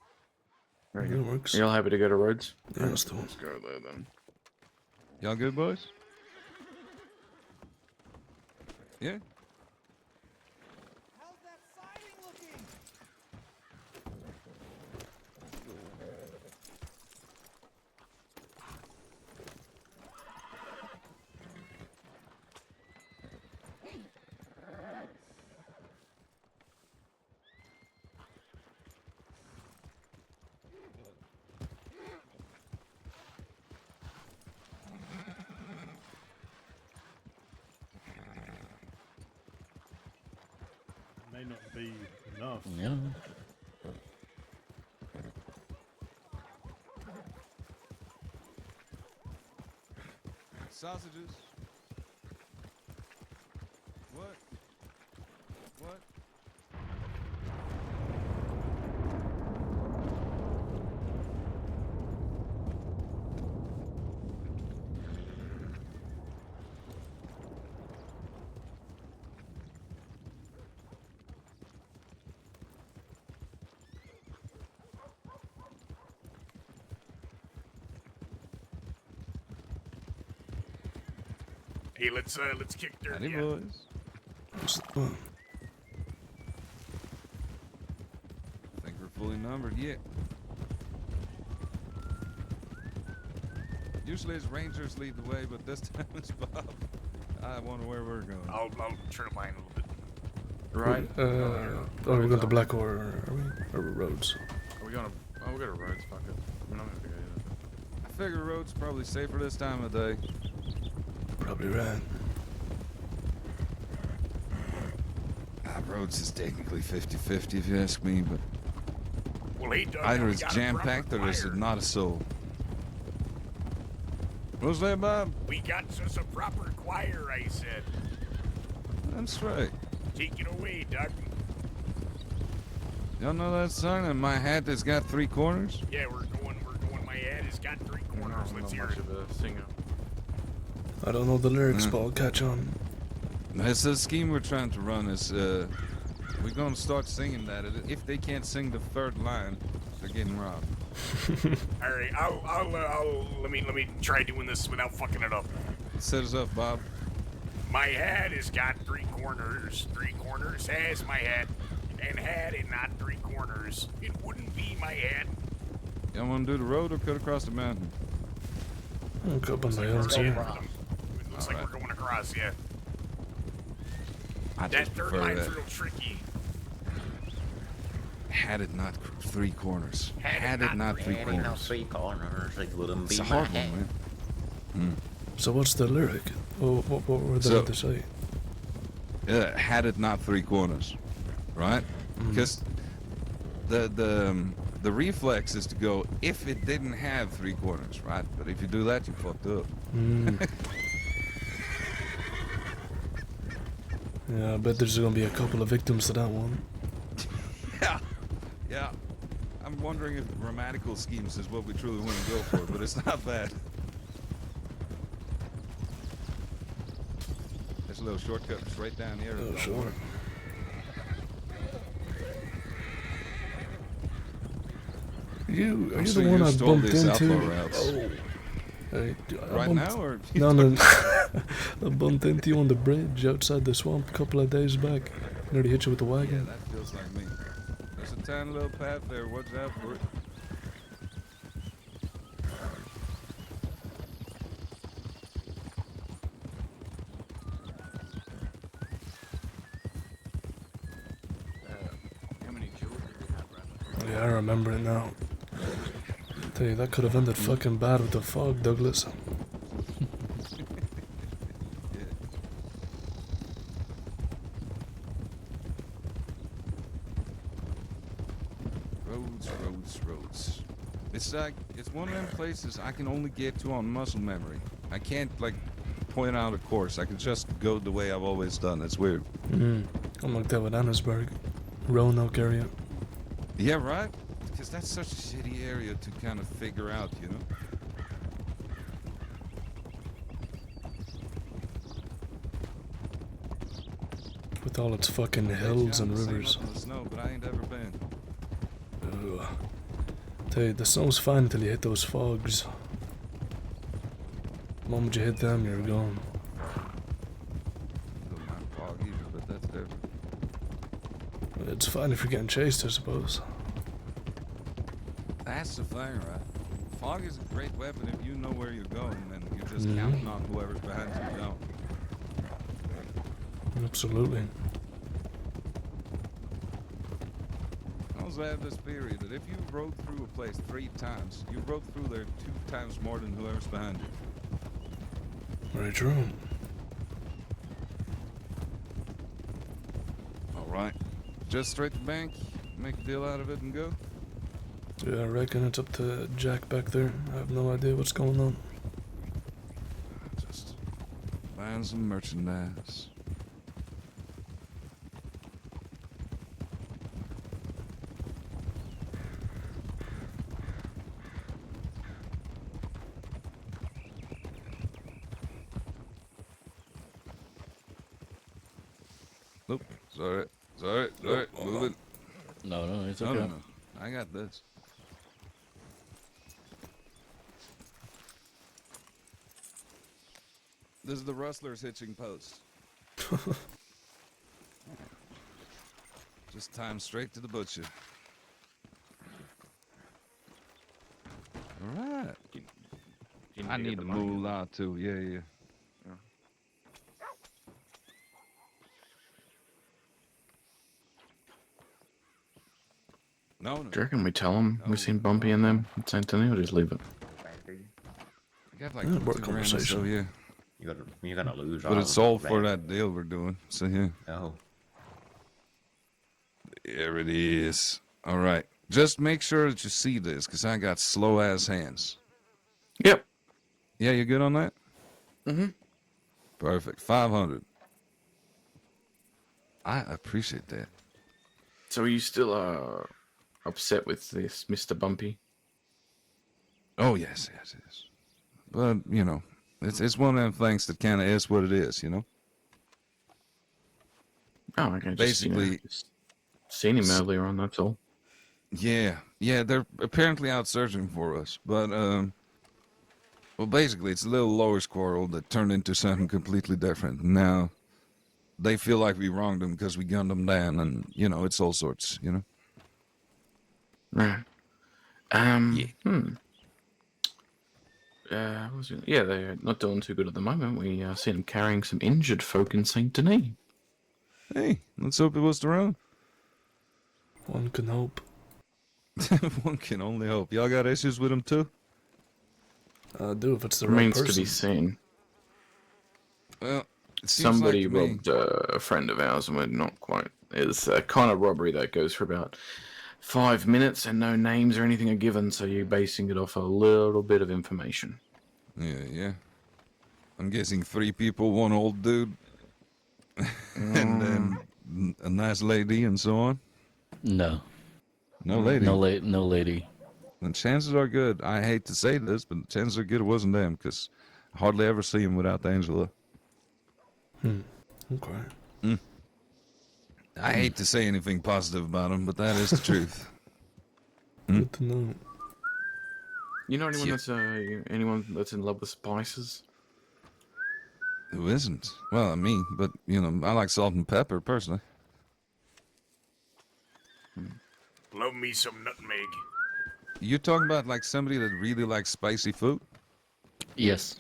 Very Yeah, good. works. Are y'all happy to go to Rhodes? Yeah, let's do it. Let's go there then. Y'all good, boys? Yeah. May not be enough. Yeah. Sausages. What? Hey, let's kick dirt. Howdy, Yeah. boys. Well, I think we're fully numbered yet. Usually it's Rangers lead the way, but this time it's Bob. I wonder where we're going. I'll trim mine a little bit. Right. are we going to Black or are we Rhodes? Are we gonna? Oh, we got a roads. Fuck it. I'm not gonna do either. I figure road's probably safer this time of day. Probably right. Roads is technically 50-50 if you ask me, but Well, hey, Doug, either we it's got a jam-packed proper or there's choir. not a soul. What's that, Bob? We got us a proper choir, I said. That's right. Take it away, Doug. Y'all know that song? And my hat that's got 3 corners? Yeah, we're going. My head has got 3 corners. I'm Let's not hear much it. of a singer. I don't know the lyrics, Mm. but I'll catch on. That's the scheme we're trying to run is, we're gonna start singing that. If they can't sing the 3rd line, they're getting robbed. All right, let me try doing this without fucking it up. Set us up, Bob. My hat has got 3 corners. 3 corners has my hat, and had it not 3 corners, it wouldn't be my hat. Y'all wanna do the road or cut across the mountain? I'll go by my We're own going- here. It looks like Alright. we're going across, yeah. I That just 3rd prefer line's that. real tricky. Had it not 3 corners. Had Had it not 3 Had it not corners. 3 corners, it wouldn't It's be a my hard hat. one, man. So what's the lyric? What were they So- about to say? Had it not 3 corners, right? Because the reflex is to go if it didn't have 3 corners, right? But if you do that, you fucked up. Mm. Yeah, I bet there's gonna be a couple of victims to that one. Yeah. I'm wondering if grammatical schemes is what we truly want to go for, but it's not bad. There's a little shortcut straight down here. Oh, sure. Are you I'm the so one I used to all bumped these into? outlaw routes. Oh. Hey, I Right bumped- now, or No, no. I bumped into you on the bridge outside the swamp a couple of days back. Nearly hit you with the Yeah, wagon. that feels like me. There's a tiny little path there. Watch out for it. How many jewels did we have, Brad? Yeah, I remember it now. Tell you, that could have ended fucking bad with the fog, Douglas. Roads. It's like, it's one of them places I can only get to on muscle memory. I can't, like, point out a course. I can just go the way I've always done. It's weird. I'm like that with Annesburg. Roanoke area. Yeah, right? Because that's such a shitty area to kind of figure out, you know? With all its fucking Hey, hills John, and the same rivers. up in the snow, but I ain't ever been. Ugh. Tell you, the snow's fine until you hit those fogs. The moment you hit them, you're gone. Don't mind fog either, but that's different. It's fine if you're getting chased, I suppose. That's the thing, right? Fog is a great weapon if you know where you're going, and you're just Mhm. counting on whoever's behind you don't. Absolutely. I also have this theory that if you rode through a place 3 times, you rode through there 2 times more than whoever's behind you. Very true. Alright. Just straight to bank, make a deal out of it and go? Yeah, I reckon it's up to Jack back there. I have no idea what's going on. Just buying some merchandise. Nope. Sorry. Move it. No, it's No, okay. no. I got this. This is the rustler's hitching post. Just time straight to the butcher. All right. I need to move out too. Yeah. No. Do you reckon we tell them No, we seen Bumpy and them at St. Denis, or just leave it? I got like Yeah, 2 work grand or so, conversation. yeah. You're gonna lose. But it's all for that deal we're doing. So yeah. Oh. There it is. All right. Just make sure that you see this, because I got slow ass hands. Yep. Yeah, you good on that? Mm-hmm. Perfect. 500. I appreciate that. So are you still upset with this Mr. Bumpy? Oh yes. But you know, it's one of them things that kind of is what it is, you know. Oh, okay. Basically, just seen him earlier on. That's all. Yeah, they're apparently out searching for us, but well, basically, it's a little lower squirrel that turned into something completely different. Now, they feel like we wronged them because we gunned them down, and you know, it's all sorts, you know. Right. Yeah. What was it? Yeah, they're not doing too good at the moment. We seen them carrying some injured folk in Saint Denis. Hey, let's hope it was the road. One can hope. One can only hope. Y'all got issues with them too? I do if it's the right Remains to person. be seen. Well, it seems Somebody like to me- robbed a friend of ours, and we're not quite. It's a kind of robbery that goes for about 5 minutes, and no names or anything are given, so you're basing it off a little bit of information. Yeah. I'm guessing 3 people, 1 old dude, and then a nice lady, and so on. No. No lady. No lady. And chances are good. I hate to say this, but chances are good it wasn't them, because I hardly ever see him without Angela. Okay. I hate to say anything positive about him, but that is the truth. Good to know. You know anyone Yeah. anyone that's in love with spices? Who isn't? Well, me, but, you know, I like salt and pepper, personally. Love me some nutmeg. You talking about, like, somebody that really likes spicy food? Yes.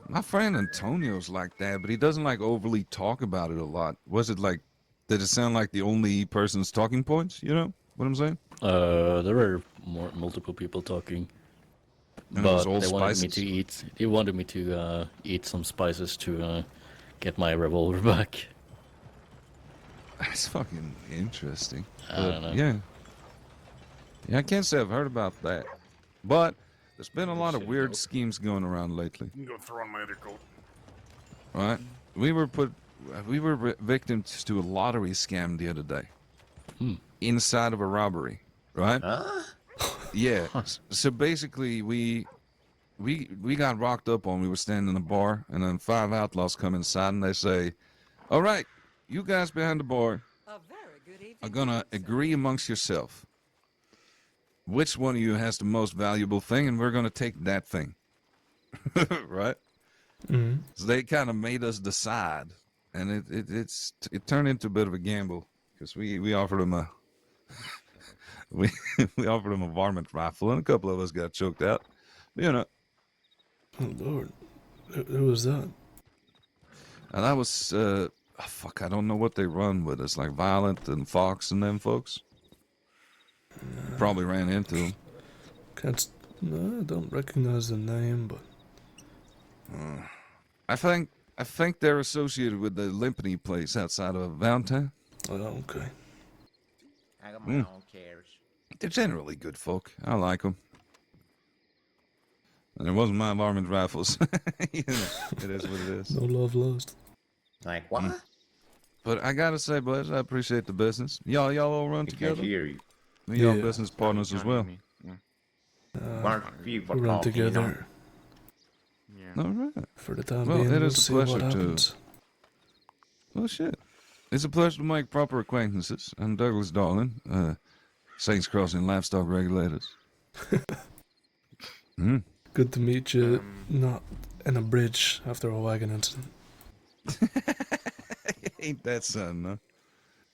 My friend Antonio's like that, but he doesn't, like, overly talk about it a lot. Was it, like, did it sound like the only person's talking points, you know what I'm saying? There were multiple people talking, And it was but all they wanted me spices? to eat. They wanted me to eat some spices to get my revolver back. That's fucking interesting. I But, don't know. yeah, I can't say I've heard about that. But there's been a lot of weird schemes going around lately. You can go throw on my other coat. Right? We were victims to a lottery scam the other day. Inside of a robbery, right? Huh? Yeah. So basically, we got rocked up on. We were standing in a bar, and then 5 outlaws come inside, and they say, "All right, you guys behind the bar are gonna agree amongst yourself which one of you has the most valuable thing, and we're gonna take that thing." Right? Mm-hmm. So they kind of made us decide, and it turned into a bit of a gamble, because we offered them a we offered them a varmint rifle, and a couple of us got choked out. You know, Oh Lord, who was that? and that was fuck. I don't know what they run with. It's like Violent and Fox and them folks. Probably ran into them. No, I don't recognize the name, but I think they're associated with the Limpany place outside of Valentine. oh, okay. I got my own cares. They're generally good folk. I like them. And it wasn't my varmint rifles. You know, it is what it is. No love lost. Like what? But I gotta say, boys, I appreciate the business. Y'all all run I can't together. hear you. Y'all Yeah. business partners as well. Mark, people We run talking, you know? together Yeah. All right. for the time Well, being. it We'll is a see what pleasure to- happens. Well, shit. It's a pleasure to make proper acquaintances. I'm Douglas Darling, Saints Crossing Livestock Regulators. Good to meet you. Not in a bridge after a wagon incident. Ain't that something, huh?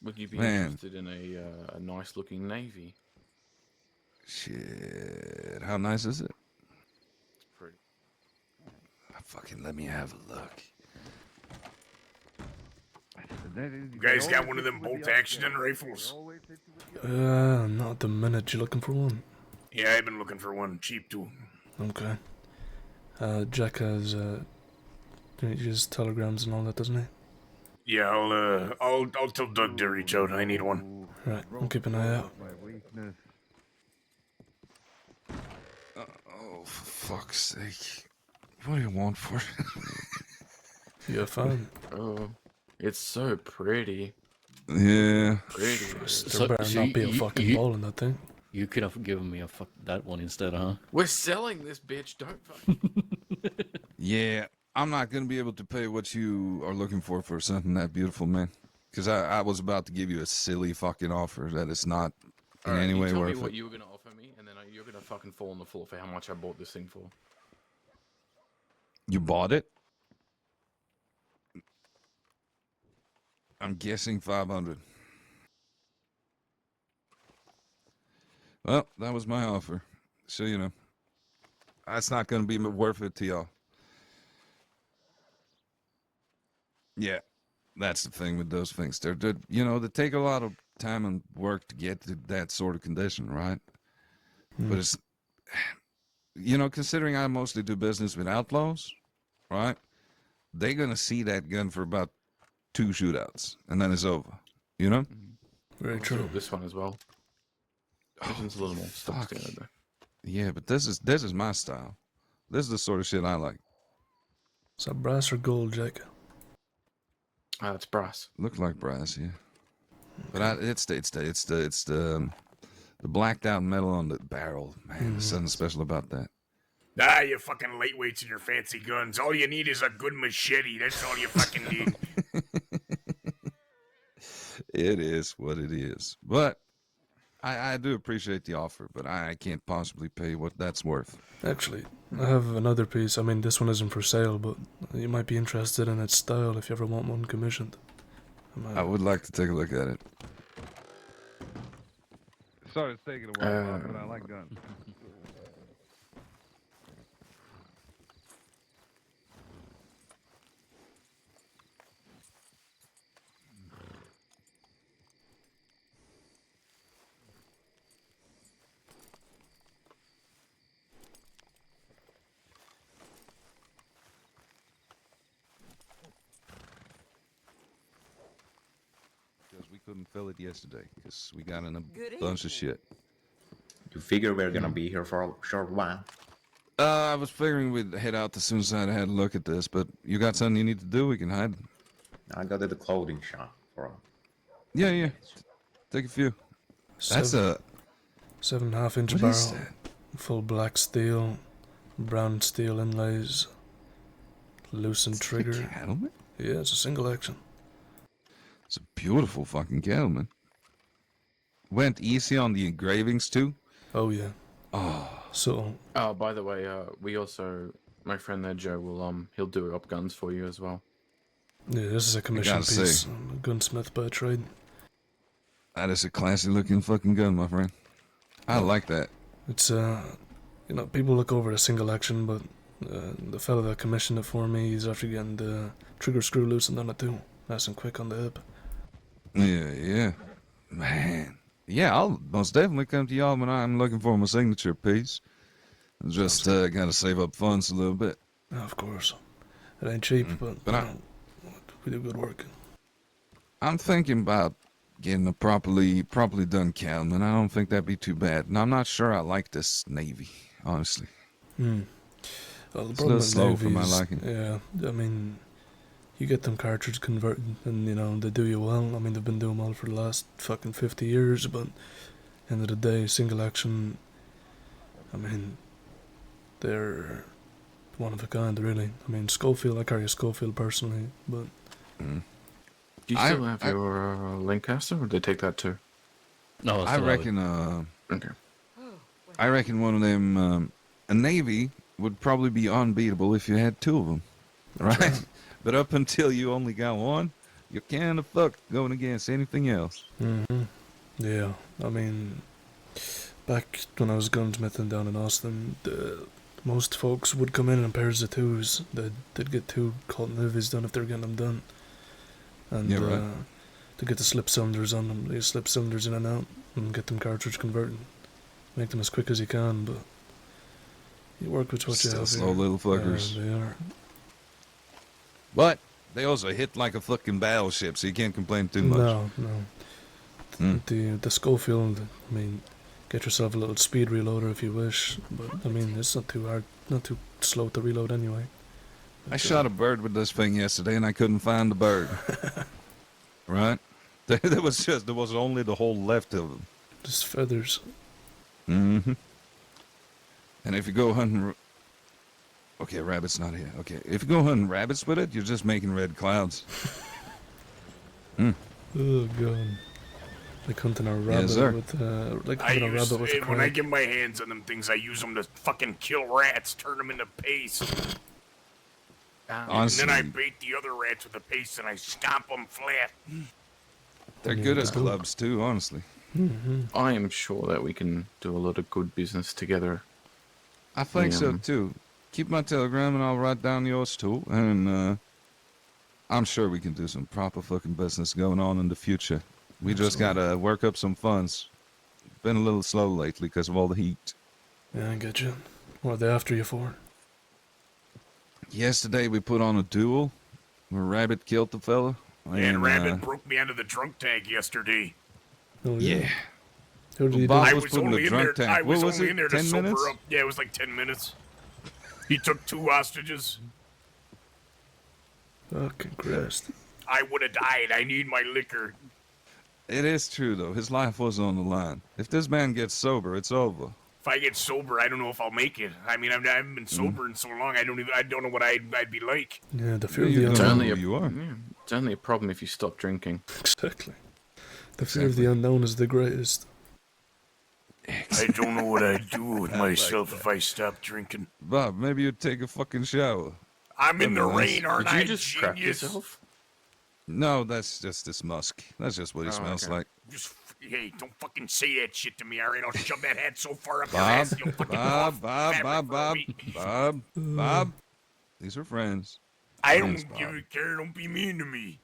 Would you be Man. interested in a nice looking navy? Shit. How nice is it? It's pretty. Fucking let me have a look. You guys got one of them bolt-action rifles? Not at the minute. You looking for one? Yeah, I've been looking for one. Cheap, too. Okay. Jack has, he uses telegrams and all that, doesn't he? Yeah, I'll tell Doug to reach out. I need one. Right, I'll keep an eye out. Oh, for fuck's sake. What do you want for it? You're fine. Oh, it's so pretty. Yeah. Pretty. There better not be a fucking ball in that thing. You could have given me that one instead, huh? We're selling this bitch, don't fucking... Yeah, I'm not going to be able to pay what you are looking for something that beautiful, man. Because I was about to give you a silly fucking offer that is not in any way tell worth me what it. you were going to offer me, and then you're going to fucking fall on the floor for how much I bought this thing for. You bought it? I'm guessing 500. Well, that was my offer. So, you know, that's not going to be worth it to y'all. Yeah, that's the thing with those things. They're, you know, they take a lot of time and work to get to that sort of condition, right? But it's, you know, considering I mostly do business with outlaws, right? They're going to see that gun for about 2 shootouts, and then it's over, you know? Very true. This one as well. This one's a little more stock fuck. standard, though. Yeah, but this is my style. This is the sort of shit I like. Is that brass or gold, Jack? It's brass. Look like brass, yeah. But it's the blacked out metal on the barrel. Man, there's something special about that. Ah, you fucking lightweights and your fancy guns. All you need is a good machete. That's all you fucking need. It is what it is. But I do appreciate the offer, but I can't possibly pay what that's worth. Actually, I have another piece. I mean, this one isn't for sale, but you might be interested in its style if you ever want one commissioned. I would like to take a look at it. Sorry it's taking a while, but I like guns. We couldn't fill it yesterday because we got in a bunch of shit. You figure we're gonna be here for a short while? I was figuring we'd head out as soon as I had a look at this, but you got something you need to do, we can hide. I go to the clothing shop for a... Yeah. Take a few. That's a 7.5 inch what barrel, is that? full black steel, brown steel inlays, loosened trigger. Cattleman? Yeah, it's a single action. It's a beautiful fucking cattleman. Went easy on the engravings too. Oh yeah. Oh, So Oh, by the way, we also, my friend there, Joe, will he'll do up guns for you as well. yeah, this is a commission gotta piece. say. I'm a gunsmith by trade. that is a classy looking fucking gun, my friend. I like that. It's you know, people look over the single action, but the fellow that commissioned it for me, he's after getting the trigger screw loosened on it too, nice and quick on the hip. Yeah. Man. Yeah, I'll most definitely come to y'all when I'm looking for my signature piece. Just gotta save up funds a little bit. Of course, it ain't cheap, but But you know, we do good work. I'm thinking about getting a properly done cattleman. I don't think that'd be too bad. And I'm not sure I like this Navy, honestly. Well, the It's a problem little with slow for my navies, liking. yeah, I mean, you get them cartridge converted, and you know they do you well. I mean, they've been doing well for the last fucking 50 years, but end of the day, single action. I mean, they're one of a kind, really. I mean, Schofield, I carry a Schofield personally, but Do you still have your Lancaster, or did they take that too? No, I reckon Okay. I reckon one of them a Navy would probably be unbeatable if you had 2 of them, right? But up until you only got 1, you're kind of fucked going against anything else. Mm-hmm. Yeah, I mean, back when I was gunsmithing down in Austin, most folks would come in pairs of 2s. They'd get 2 Colton Heavies done if they're getting them done. And Yeah, right. to get the slip cylinders on them, they slip cylinders in and out and get them cartridge converted. Make them as quick as you can, but you work with what you Still have slow here. little fuckers. They are. But they also hit like a fucking battleship, so you can't complain too much. No. Hmm. The Schofield, I mean, get yourself a little speed reloader if you wish, but I mean, it's not too hard, not too slow to reload anyway. I shot a bird with this thing yesterday, and I couldn't find the bird. Right? There was only the hole left of them. Just feathers. Mm-hmm. And if you go hunting... Okay, rabbit's not here. Okay, if you go hunting rabbits with it, you're just making red clouds. Oh god. Like hunting a rabbit sir. with like I hunting a use, rabbit with a when I crab. get my hands on them things, I use them to fucking kill rats, turn them into paste. Honestly, And then I bait the other rats with the paste and I stomp them flat. they're Yeah, good as good. clubs too, honestly. I am sure that we can do a lot of good business together. I think so Yeah. too. Keep my telegram and I'll write down yours too. And I'm sure we can do some proper fucking business going on in the future. We just gotta work up some funds. Been a little slow lately because of all the heat. Yeah, I get you. What are they after you for? Yesterday we put on a duel where Rabbit killed the fella. And Rabbit broke me out of the drunk tank yesterday. Oh, Yeah. Who did he Bob I do? was was put in only the in there. drunk tank. I What was was only it, in there to 10 sober minutes? up. Yeah, it was like 10 minutes. He took 2 hostages. Fucking Christ. I would have died. I need my liquor. It is true though. His life was on the line. If this man gets sober, it's over. If I get sober, I don't know if I'll make it. I mean, I haven't been sober in so long. I don't know what I'd be like. Yeah, the fear of You the don't It's know unknown. only who a, you are. yeah, it's only a problem if you stop drinking. Exactly. The fear of the unknown is the greatest. I don't know what I'd do with myself if I stopped drinking. Bob, maybe you'd take a fucking shower. I'm in the Nice. rain, aren't Did I? you just crap Genius? yourself? No, that's just this musk. That's just what he Oh, smells okay. like. Hey, don't fucking say that shit to me, alright? I'll shove that hat so far up your Bob, ass you'll fucking Bob, cough Bob, fabric Bob, for a Bob, week. Bob. These are friends. I Thanks, don't give Bob. a care. Don't be mean to me.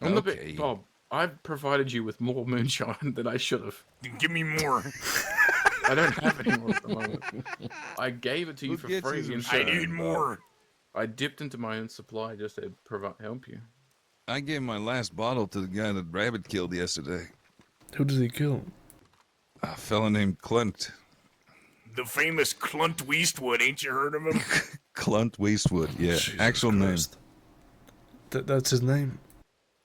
I'm the Okay. bit, Bob. I've provided you with more moonshine than I should have. Give me more. I don't have any more at the moment. I gave it to you Who for gets free. you and some I Sure, need more. I dipped into my own supply just to help you. I gave my last bottle to the guy that Rabbit killed yesterday. Who did he kill? A fella named Clunt. The famous Clunt Weastwood. Ain't you heard of him? Clunt Weastwood, yeah. Jesus Actual Christ. That's his name. name.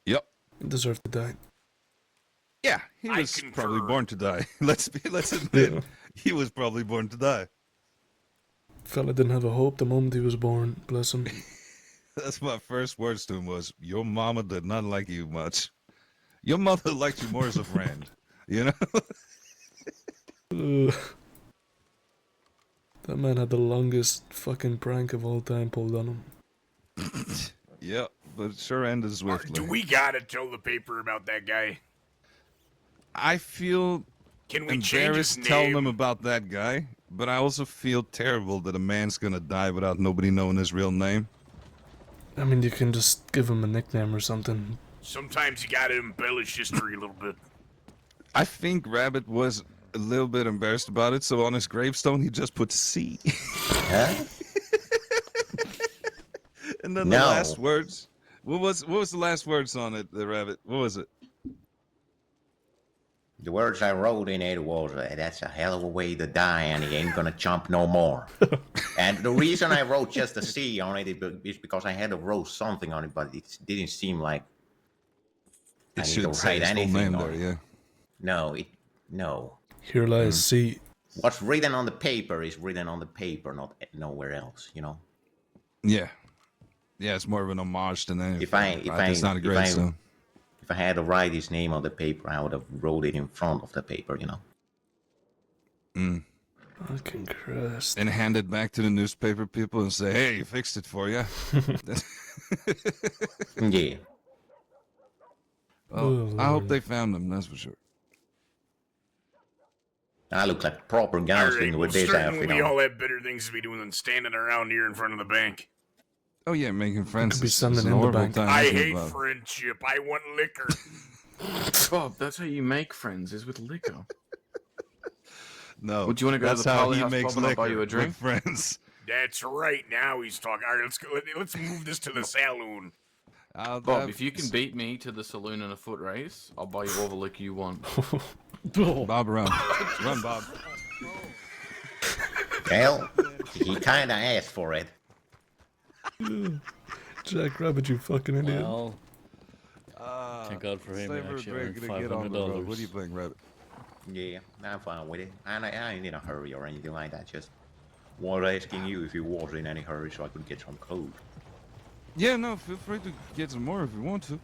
Yep. He deserved to die. Yeah, he I was probably concur. born to die. Let's admit, Yeah. he was probably born to die. Fella didn't have a hope the moment he was born. Bless him. That's my first words to him was, your mama did not like you much. Your mother liked you more as a friend. You know? Ugh. That man had the longest fucking prank of all time pulled on him. Yep, but it sure ended swiftly. Do we gotta tell the paper about that guy? I feel Can we change his embarrassed telling name? them about that guy, but I also feel terrible that a man's gonna die without nobody knowing his real name. I mean, you can just give him a nickname or something. Sometimes you gotta embellish history a little bit. I think Rabbit was a little bit embarrassed about it, so on his gravestone he just put C. Huh? And then No. the last words. What was the last words on it, the Rabbit? What was it? The words I wrote in it was, that's a hell of a way to die, and he ain't gonna chomp no more. And the reason I wrote just a C on it is because I had to wrote something on it, but it didn't seem like I It need should to say write his full anything name on there, it. yeah. No. Here lies C. What's written on the paper is written on the paper, not nowhere else, you know? Yeah. Yeah, it's more of an homage than anything. If I- It's not a if great I- song. If I had to write his name on the paper, I would have wrote it in front of the paper, you know? Fucking Christ. and hand it back to the newspaper people and say, "Hey, you fixed it for you." Yeah. Well, Oh, I hope Lord. they found them. That's for sure. I look like a proper All gunslinger right, well, with this certainly outfit we on. all have better things to be doing than standing around here in front of the bank. Oh yeah, making friends be is sending an in the horrible bank. time. I isn't it, hate Bob? friendship. I want liquor. Bob, that's how you make friends, is with liquor. No, Would you wanna go to that's the how Polyhouse he makes pub and I'll buy liquor you a drink? with friends. That's right. Now he's talking. All right, let's go. Let's move this to the saloon. Bob, if you can beat me to the saloon in a foot race, I'll buy you all the liquor you want. Bob, run, run, Bob. Well, he kinda asked for it. Jack Rabbit, you fucking idiot. Well, thank God for him. He Save her a actually drink earned and get on the road. What do you $500. think, Rabbit? Yeah, I'm fine with it. And I ain't in a hurry or anything like that. Just was asking you if you was in any hurry so I could get some clothes. Yeah, no, feel free to get some more if you want to.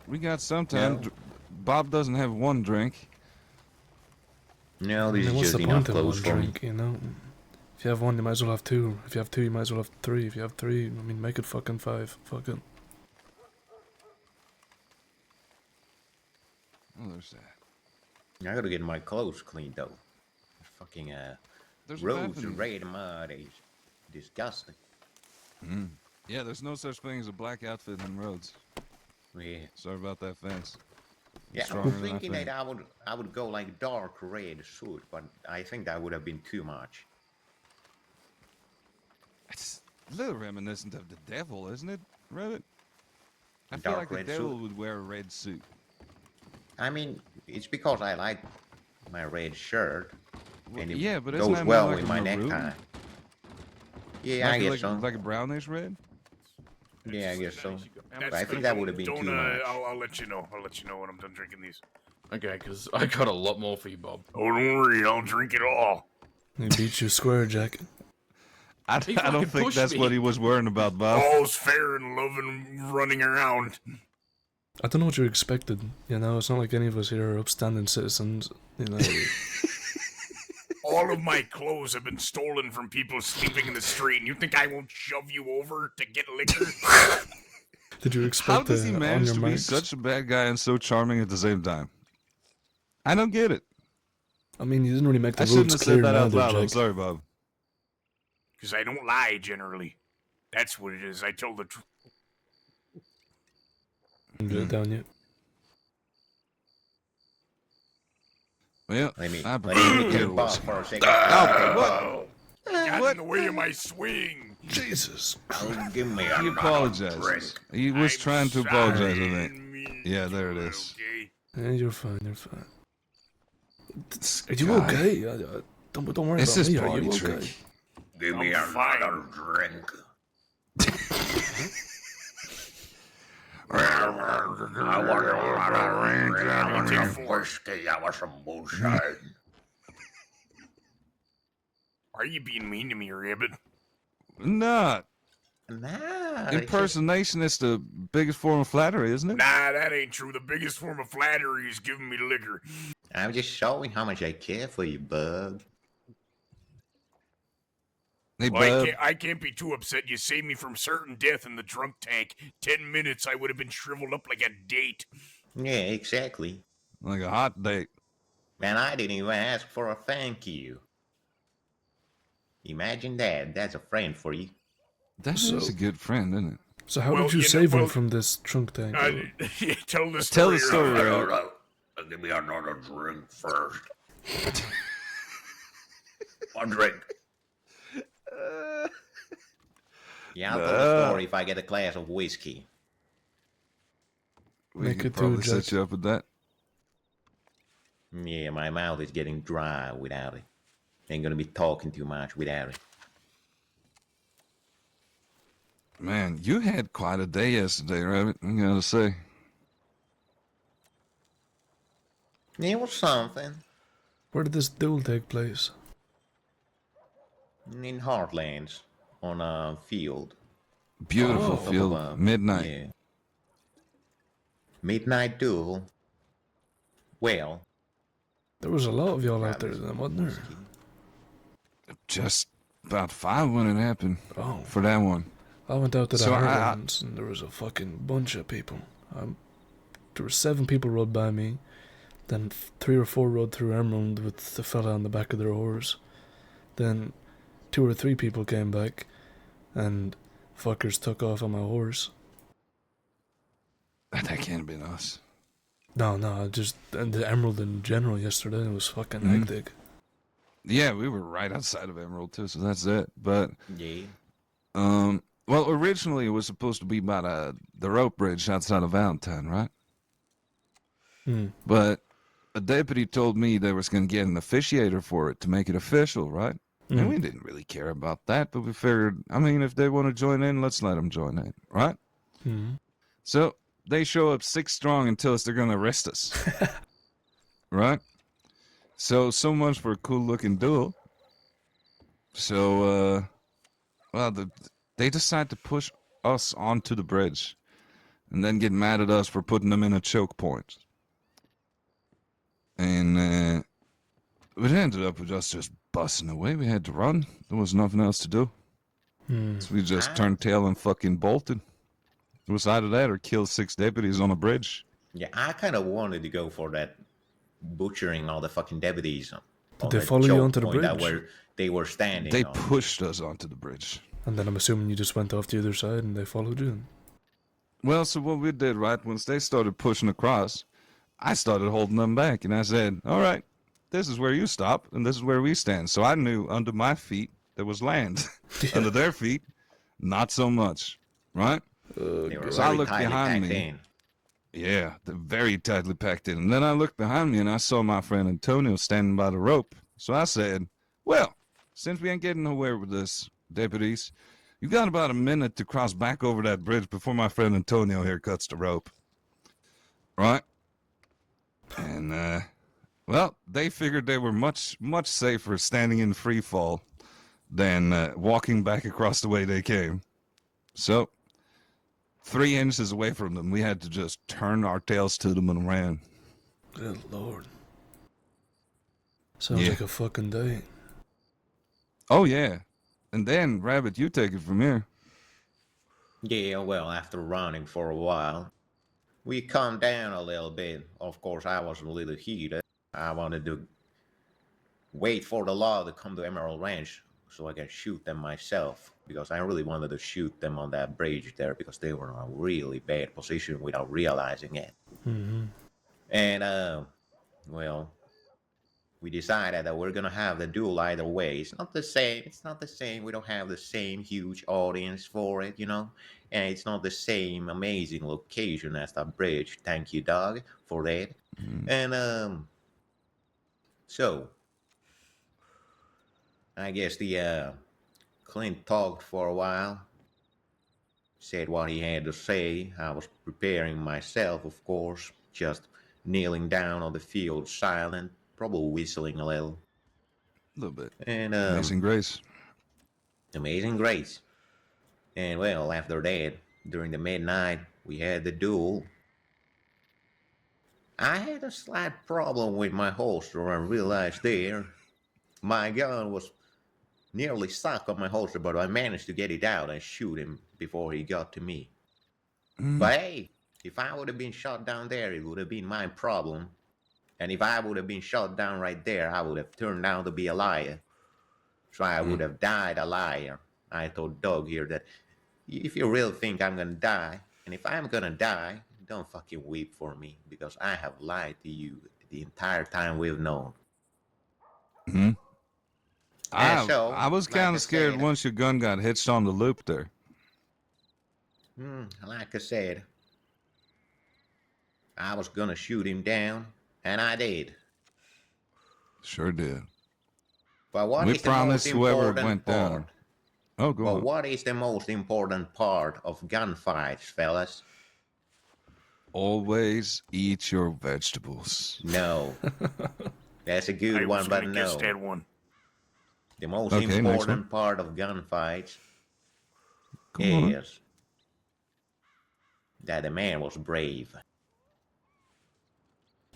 We got some time. Yeah. Bob doesn't have one drink. No, I this mean, is what's just the enough point in one clothes for me. drink, you know? If you have one, you might as well have two. If you have two, you might as well have three. If you have three, I mean, make it fucking five. Fuck it. Oh, there's that. I gotta get my clothes cleaned though. Fucking There's a roads bathroom. and red mud is disgusting. Yeah, there's no such thing as a black outfit in roads. Yeah. Sorry about that, fence. Yeah, I Stronger was than I thinking think. that I would go like dark red suit, but I think that would have been too much. It's a little reminiscent of the devil, isn't it, Rabbit? I feel Dark like the red devil suit. would wear a red suit. I mean, it's because I like my red shirt, Well, and it yeah, but isn't goes that well more with like my a maroon? necktie. Yeah, I Like, guess like, so. like a brownish red? Yeah, I guess so. That's I good. think that would have been Don't, too much. I'll let you know. I'll let you know when I'm done drinking these. Okay, because I got a lot more for you, Bob. Oh, don't worry. I'll drink it all. He beat you square, Jack. I He don't fucking think pushed that's me. what he was worrying about, Bob. All's fair in love and running around. I don't know what you expected, you know? It's not like any of us here are upstanding citizens, you know? All of my clothes have been stolen from people sleeping in the street, and you think I won't shove you over to get liquor? Did you How expect does he on manage your to be marks? such a bad guy and so charming at the same time? I don't get it. I mean, you didn't really make the I shouldn't rules have clear said that now, out there, loud. I'm Jack. sorry, Bob. Because I don't lie, generally. That's what it is. I tell the truth. Get it down yet? Well, Let me I let prefer me the take beer Bob whiskey. for a second. Whoa! Got in the way of my swing. Jesus. Oh, give me He another apologizes. drink. He was I'm trying to sorry, apologize, I didn't think. mean Yeah, to there it do is. Okay? Yeah, you're fine, you're fine. This Are you guy. okay? Don't worry It's about his me, are party you trick. okay? Give me I'm fine. another drink. I want another drink. I want some whiskey. I want some moonshine. Are you being mean to me, Rabbit? Nah, Nah, impersonation is the biggest form of flattery, isn't it? Nah, that ain't true. The biggest form of flattery is giving me liquor. I'm just showing how much I care for you, bub. Hey, Well, bub. I can't be too upset. You saved me from certain death in the drunk tank. 10 minutes, I would have been shriveled up like a date. Yeah, exactly. Like a hot date. Man, I didn't even ask for a thank you. Imagine that. That's a friend for you. That is a good friend, isn't it? So how Well, did you you know- save him well, from this trunk tank? Yeah, tell the story. Tell the story, Rabbit. Rabbit. Give me another drink first. One drink. Yeah, I'll tell the story if I get a glass of whiskey. We Make could it probably too, set Jack. you up with that. Yeah, my mouth is getting dry without it. Ain't gonna be talking too much without it. Man, you had quite a day yesterday, Rabbit. I gotta say. It was something. Where did this duel take place? In Heartlands, on a field. Beautiful Oh. field. Midnight. Yeah. Midnight duel. Well, There was a lot of y'all out grab there me then, some wasn't there? whiskey. Just about 5 when it happened. Oh. For that one. I went out to the So Heartlands and there was a fucking bunch of people. There were 7 people rode by me. Then 3 or 4 rode through Emerald with the fella on the back of their horse. Then 2 or 3 people came back and fuckers took off on my horse. That can't have been us. No, just and the Emerald in general yesterday was fucking Mhm. hectic. Yeah, we were right outside of Emerald too, so that's it. But Yeah. well, originally it was supposed to be by the rope bridge outside of Valentine, right? But a deputy told me they was going to get an officiator for it to make it official, right? And we didn't really care about that, but we figured, I mean, if they want to join in, let's let them join in, right? So they show up 6 strong and tell us they're going to arrest us, right? So much for a cool-looking duel. So, well, they decide to push us onto the bridge and then get mad at us for putting them in a choke point. And it ended up with us just busting away. We had to run. There was nothing else to do. So we just turned tail and fucking bolted. It was either that or kill 6 deputies on a bridge. Yeah, I kind of wanted to go for that butchering all the fucking deputies. Did they follow you onto the bridge? Where they were standing. They on. pushed us onto the bridge. And then I'm assuming you just went off the other side and they followed you. Well, so what we did, right, once they started pushing across, I started holding them back, and I said, all right, this is where you stop, and this is where we stand. So I knew under my feet there was land. Under their feet, not so much, right? They were So I very looked tightly behind packed me. in. Yeah, they're very tightly packed in. And then I looked behind me, and I saw my friend Antonio standing by the rope. So I said, well, since we ain't getting nowhere with this, deputies, you got about a minute to cross back over that bridge before my friend Antonio here cuts the rope. Right? And, well, they figured they were much, much safer standing in free fall than walking back across the way they came. So, 3 inches away from them, we had to just turn our tails to them and ran. Good lord. Sounds like a fucking day. Oh, yeah. And then, Rabbit, you take it from here. Yeah, well, after running for a while, we calmed down a little bit. Of course, I was a little heated. I wanted to wait for the law to come to Emerald Ranch so I can shoot them myself, because I really wanted to shoot them on that bridge there because they were in a really bad position without realizing it. And, well, we decided that we're gonna have the duel either way. It's not the same. We don't have the same huge audience for it, you know? And it's not the same amazing location as that bridge. Thank you, Doug, for that. And, so, I guess the, Clint talked for a while, said what he had to say. I was preparing myself, of course, just kneeling down on the field, silent, probably whistling a little. A little bit. And Amazing Grace. Amazing Grace. And well, after that, during the midnight, we had the duel. I had a slight problem with my holster. I realized there. My gun was nearly stuck on my holster, but I managed to get it out and shoot him before he got to me. But hey, if I would have been shot down there, it would have been my problem. And if I would have been shot down right there, I would have turned out to be a liar. So I would have died a liar. I told Doug here that if you really think I'm gonna die, and if I'm gonna die, don't fucking weep for me, because I have lied to you the entire time we've known. I was kind of scared once your gun got hitched on the loop there. Like I said, I was gonna shoot him down, and I did. Sure did. But what We is the promised most whoever important went part? down. Oh, go Well, on. what is the most important part of gunfights, fellas? Always eat your vegetables. No. That's a good I one, was but gonna no. guess that one. The most Okay, next one. important part of gunfights Go on. is that the man was brave.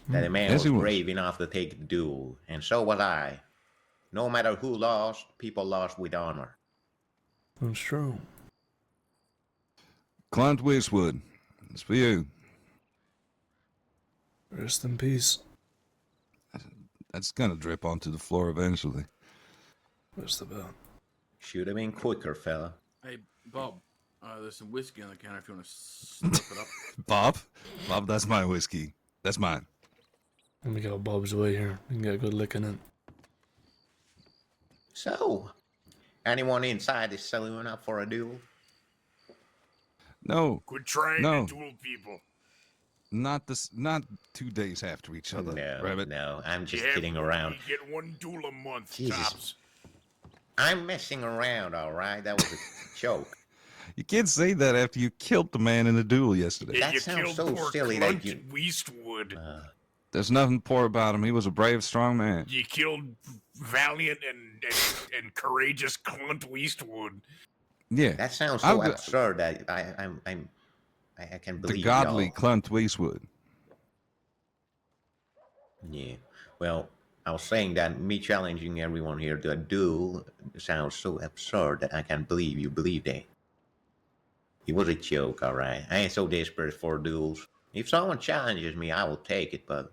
That the man Yes, was he was. brave enough to take the duel, and so was I. No matter who lost, people lost with honor. That's true. Clint Westwood, it's for you. Rest in peace. That's gonna drip onto the floor eventually. Just about. Should have been quicker, fella. Hey, Bob, there's some whiskey on the counter if you want to slurp it up. Bob, that's my whiskey. That's mine. Let me get out Bob's way here. We can get a good lick in it. So, anyone inside this saloon up for a duel? No, Quit trying No. to duel people. not 2 days after each other, No, Rabbit. no, I'm just You have- kidding around. You get one duel a month, Jesus. tops. I'm messing around, all right? That was a joke. You can't say that after you killed the man in the duel yesterday. Yeah, That you sounds killed so poor silly that Clint you- Eastwood. There's nothing poor about him. He was a brave, strong man. You killed valiant and courageous Clint Eastwood. Yeah, That sounds I'll so go- absurd that I can't the believe godly y'all. Clint Westwood. Yeah. Well, I was saying that me challenging everyone here to a duel sounds so absurd that I can't believe you believe that. It was a joke, all right. I ain't so desperate for duels. If someone challenges me, I will take it, but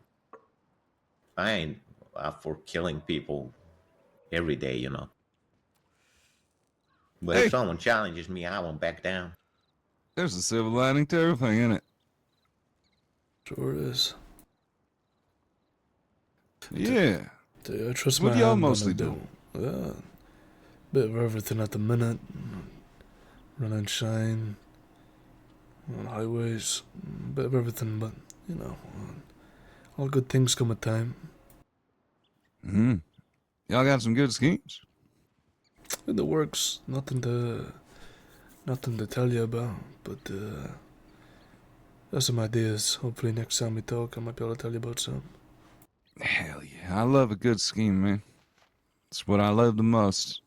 I ain't up for killing people every day, you know. But Hey. if someone challenges me, I won't back down. There's a silver lining to everything, isn't it? Sure is. Yeah. Dude, I trust What my do y'all hand on mostly a do? Bit of everything at the minute. Run and shine. On highways. Bit of everything, but, you know. All good things come with time. Hmm. Y'all got some good schemes. In the works. Nothing to tell you about, but, got some ideas. Hopefully next time we talk, I might be able to tell you about some. Hell yeah. I love a good scheme, man. It's what I love the most.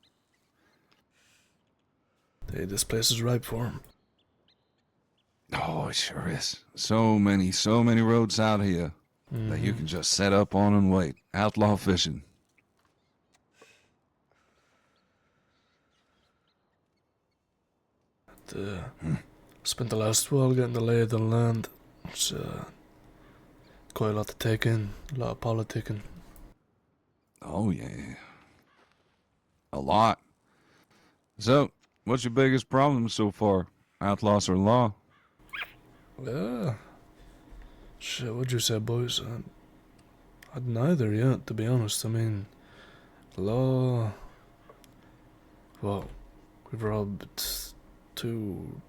Hey, this place is ripe for 'em. Oh, it sure is. So many roads out here that you can just set up on and wait. Outlaw fishing. Spent the last while getting the lay of the land. It's quite a lot to take in, a lot of politicking. Oh, yeah. A lot. So, what's your biggest problem so far? Outlaws or law? Yeah. Shit, what'd you say, boys? I'd neither yet, to be honest. I mean, law. Well, we've robbed two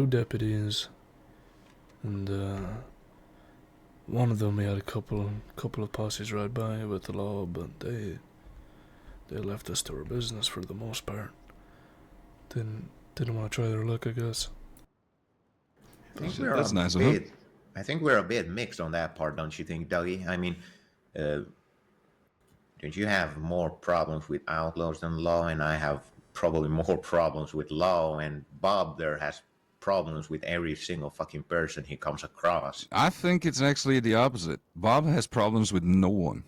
deputies, and one of them we had a couple of posses ride by with the law, but they left us to our business for the most part. Didn't want to try their luck, I guess. Shit, that's nice of him. I think we're a bit mixed on that part, don't you think, Dougie? I mean, don't you have more problems with outlaws than law? And I have probably more problems with law. And Bob there has problems with every single fucking person he comes across. I think it's actually the opposite. Bob has problems with no one.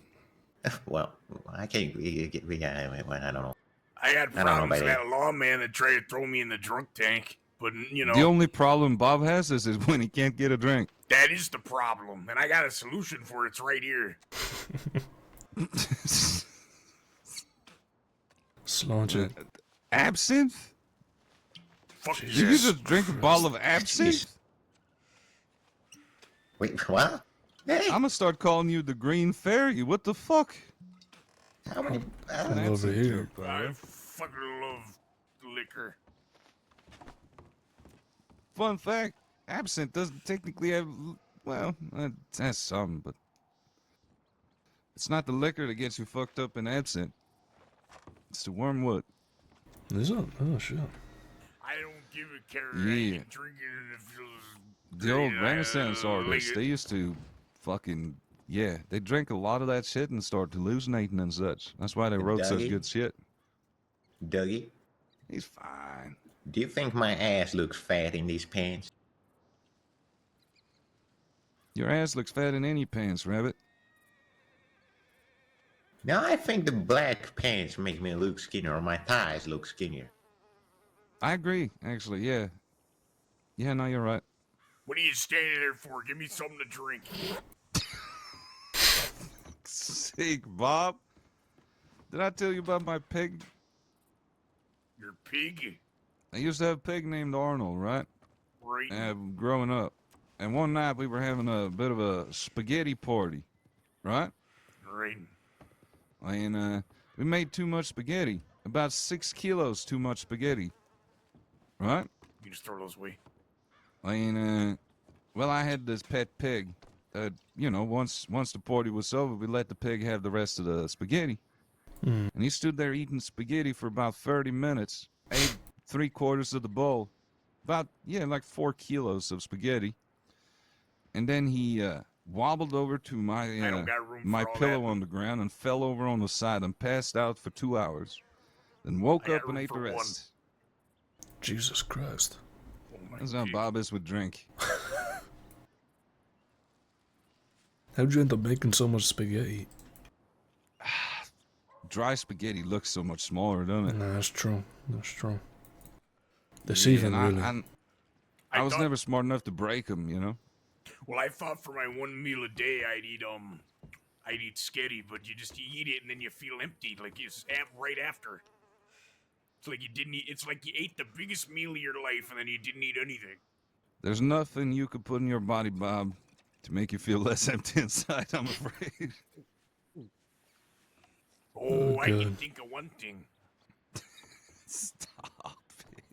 Well, I can't. I don't know. I had I don't know, problems with buddy. that lawman that tried to throw me in the drunk tank. But, you know, The only problem Bob has is when he can't get a drink. that is the problem. And I got a solution for it. It's right here. Slaunch it. Absinthe? Fuck You can yes. just drink a bottle of absinthe? Wait, what? Hey, I'm gonna start calling you the Green Fairy. What the fuck? how many? Come over here. I fucking love liquor. Fun fact, absinthe doesn't technically have, well, it has some, but it's not the liquor that gets you fucked up in absinthe. It's the wormwood. Is it? Oh, shit. I don't give a care. I Yeah. can drink it and it feels The old great. Renaissance I artists, like they it. used to fucking, yeah, they drank a lot of that shit and started hallucinating and such. That's why they wrote such Dougie? good shit. Dougie, He's fine. do you think my ass looks fat in these pants? Your ass looks fat in any pants, Rabbit. Now I think the black pants make me look skinnier, or my thighs look skinnier. I agree, actually. Yeah. Yeah, no, you're right. What are you standing there for? Give me something to drink. Sick, Bob. Did I tell you about my pig? Your pig? I used to have a pig named Arnold, right? Right. Growing up. And one night we were having a bit of a spaghetti party, right? Right. And we made too much spaghetti. About 6 kilos too much spaghetti. Right? You just throw those away. Well, I had this pet pig. You know, once the party was over, we let the pig have the rest of the spaghetti. Mm. And he stood there eating spaghetti for about 30 minutes. Ate 3/4 of the bowl. About, like 4 kilos of spaghetti. And then he wobbled over to I don't got room my for all pillow that. on the ground and fell over on the side and passed out for 2 hours. Then woke I got up and room ate the for one. rest. Jesus Christ. Oh my That's how pig. Bob is with drink. How'd you end up making so much spaghetti? Dry spaghetti looks so much smaller, doesn't it? Nah, that's true. That's true. Deceiving, Yeah, and really. I was thought- never smart enough to break them, you know? Well, I thought for my one meal a day I'd eat sketty, but you eat it and then you feel empty, like it's right after. It's like you didn't eat. It's like you ate the biggest meal of your life and then you didn't eat anything. There's nothing you could put in your body, Bob, to make you feel less empty inside, I'm afraid. Oh, I can good. think of one thing. Stop it.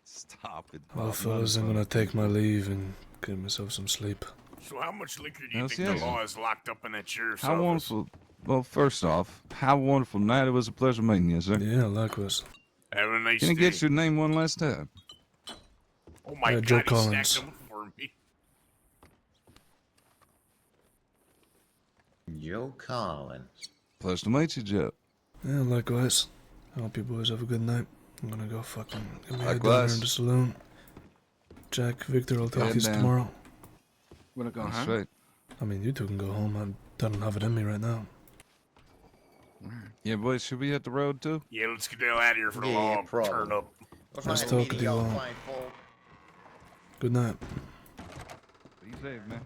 Stop it, Bob. Well, Not fellas, I'm fun. gonna take my leave and get myself some sleep. So how much liquor do you Yes, think yes. the law is locked up in that sheriff's How office? wonderful. Well, first off, how wonderful night. It was a pleasure meeting you, sir. Yeah, likewise. Have a nice Can I day. get your name one last time? Oh my God, Joe he Collins. stacked them up for me. Joe Collins. Pleasure to meet you, Joe. Yeah, likewise. I hope you boys have a good night. I'm gonna go fucking get my head down Likewise. here in the saloon. Jack, Victor, I'll talk to Head you down. tomorrow. Wanna go That's home? right. I mean, you two can go home. I don't have it in me right now. Yeah, boys, should we hit the road too? Yeah, let's get the hell out of here for the Yeah, law. probably. Turn up. Nice talking to you all. Fine folk. Good night. Be safe, man.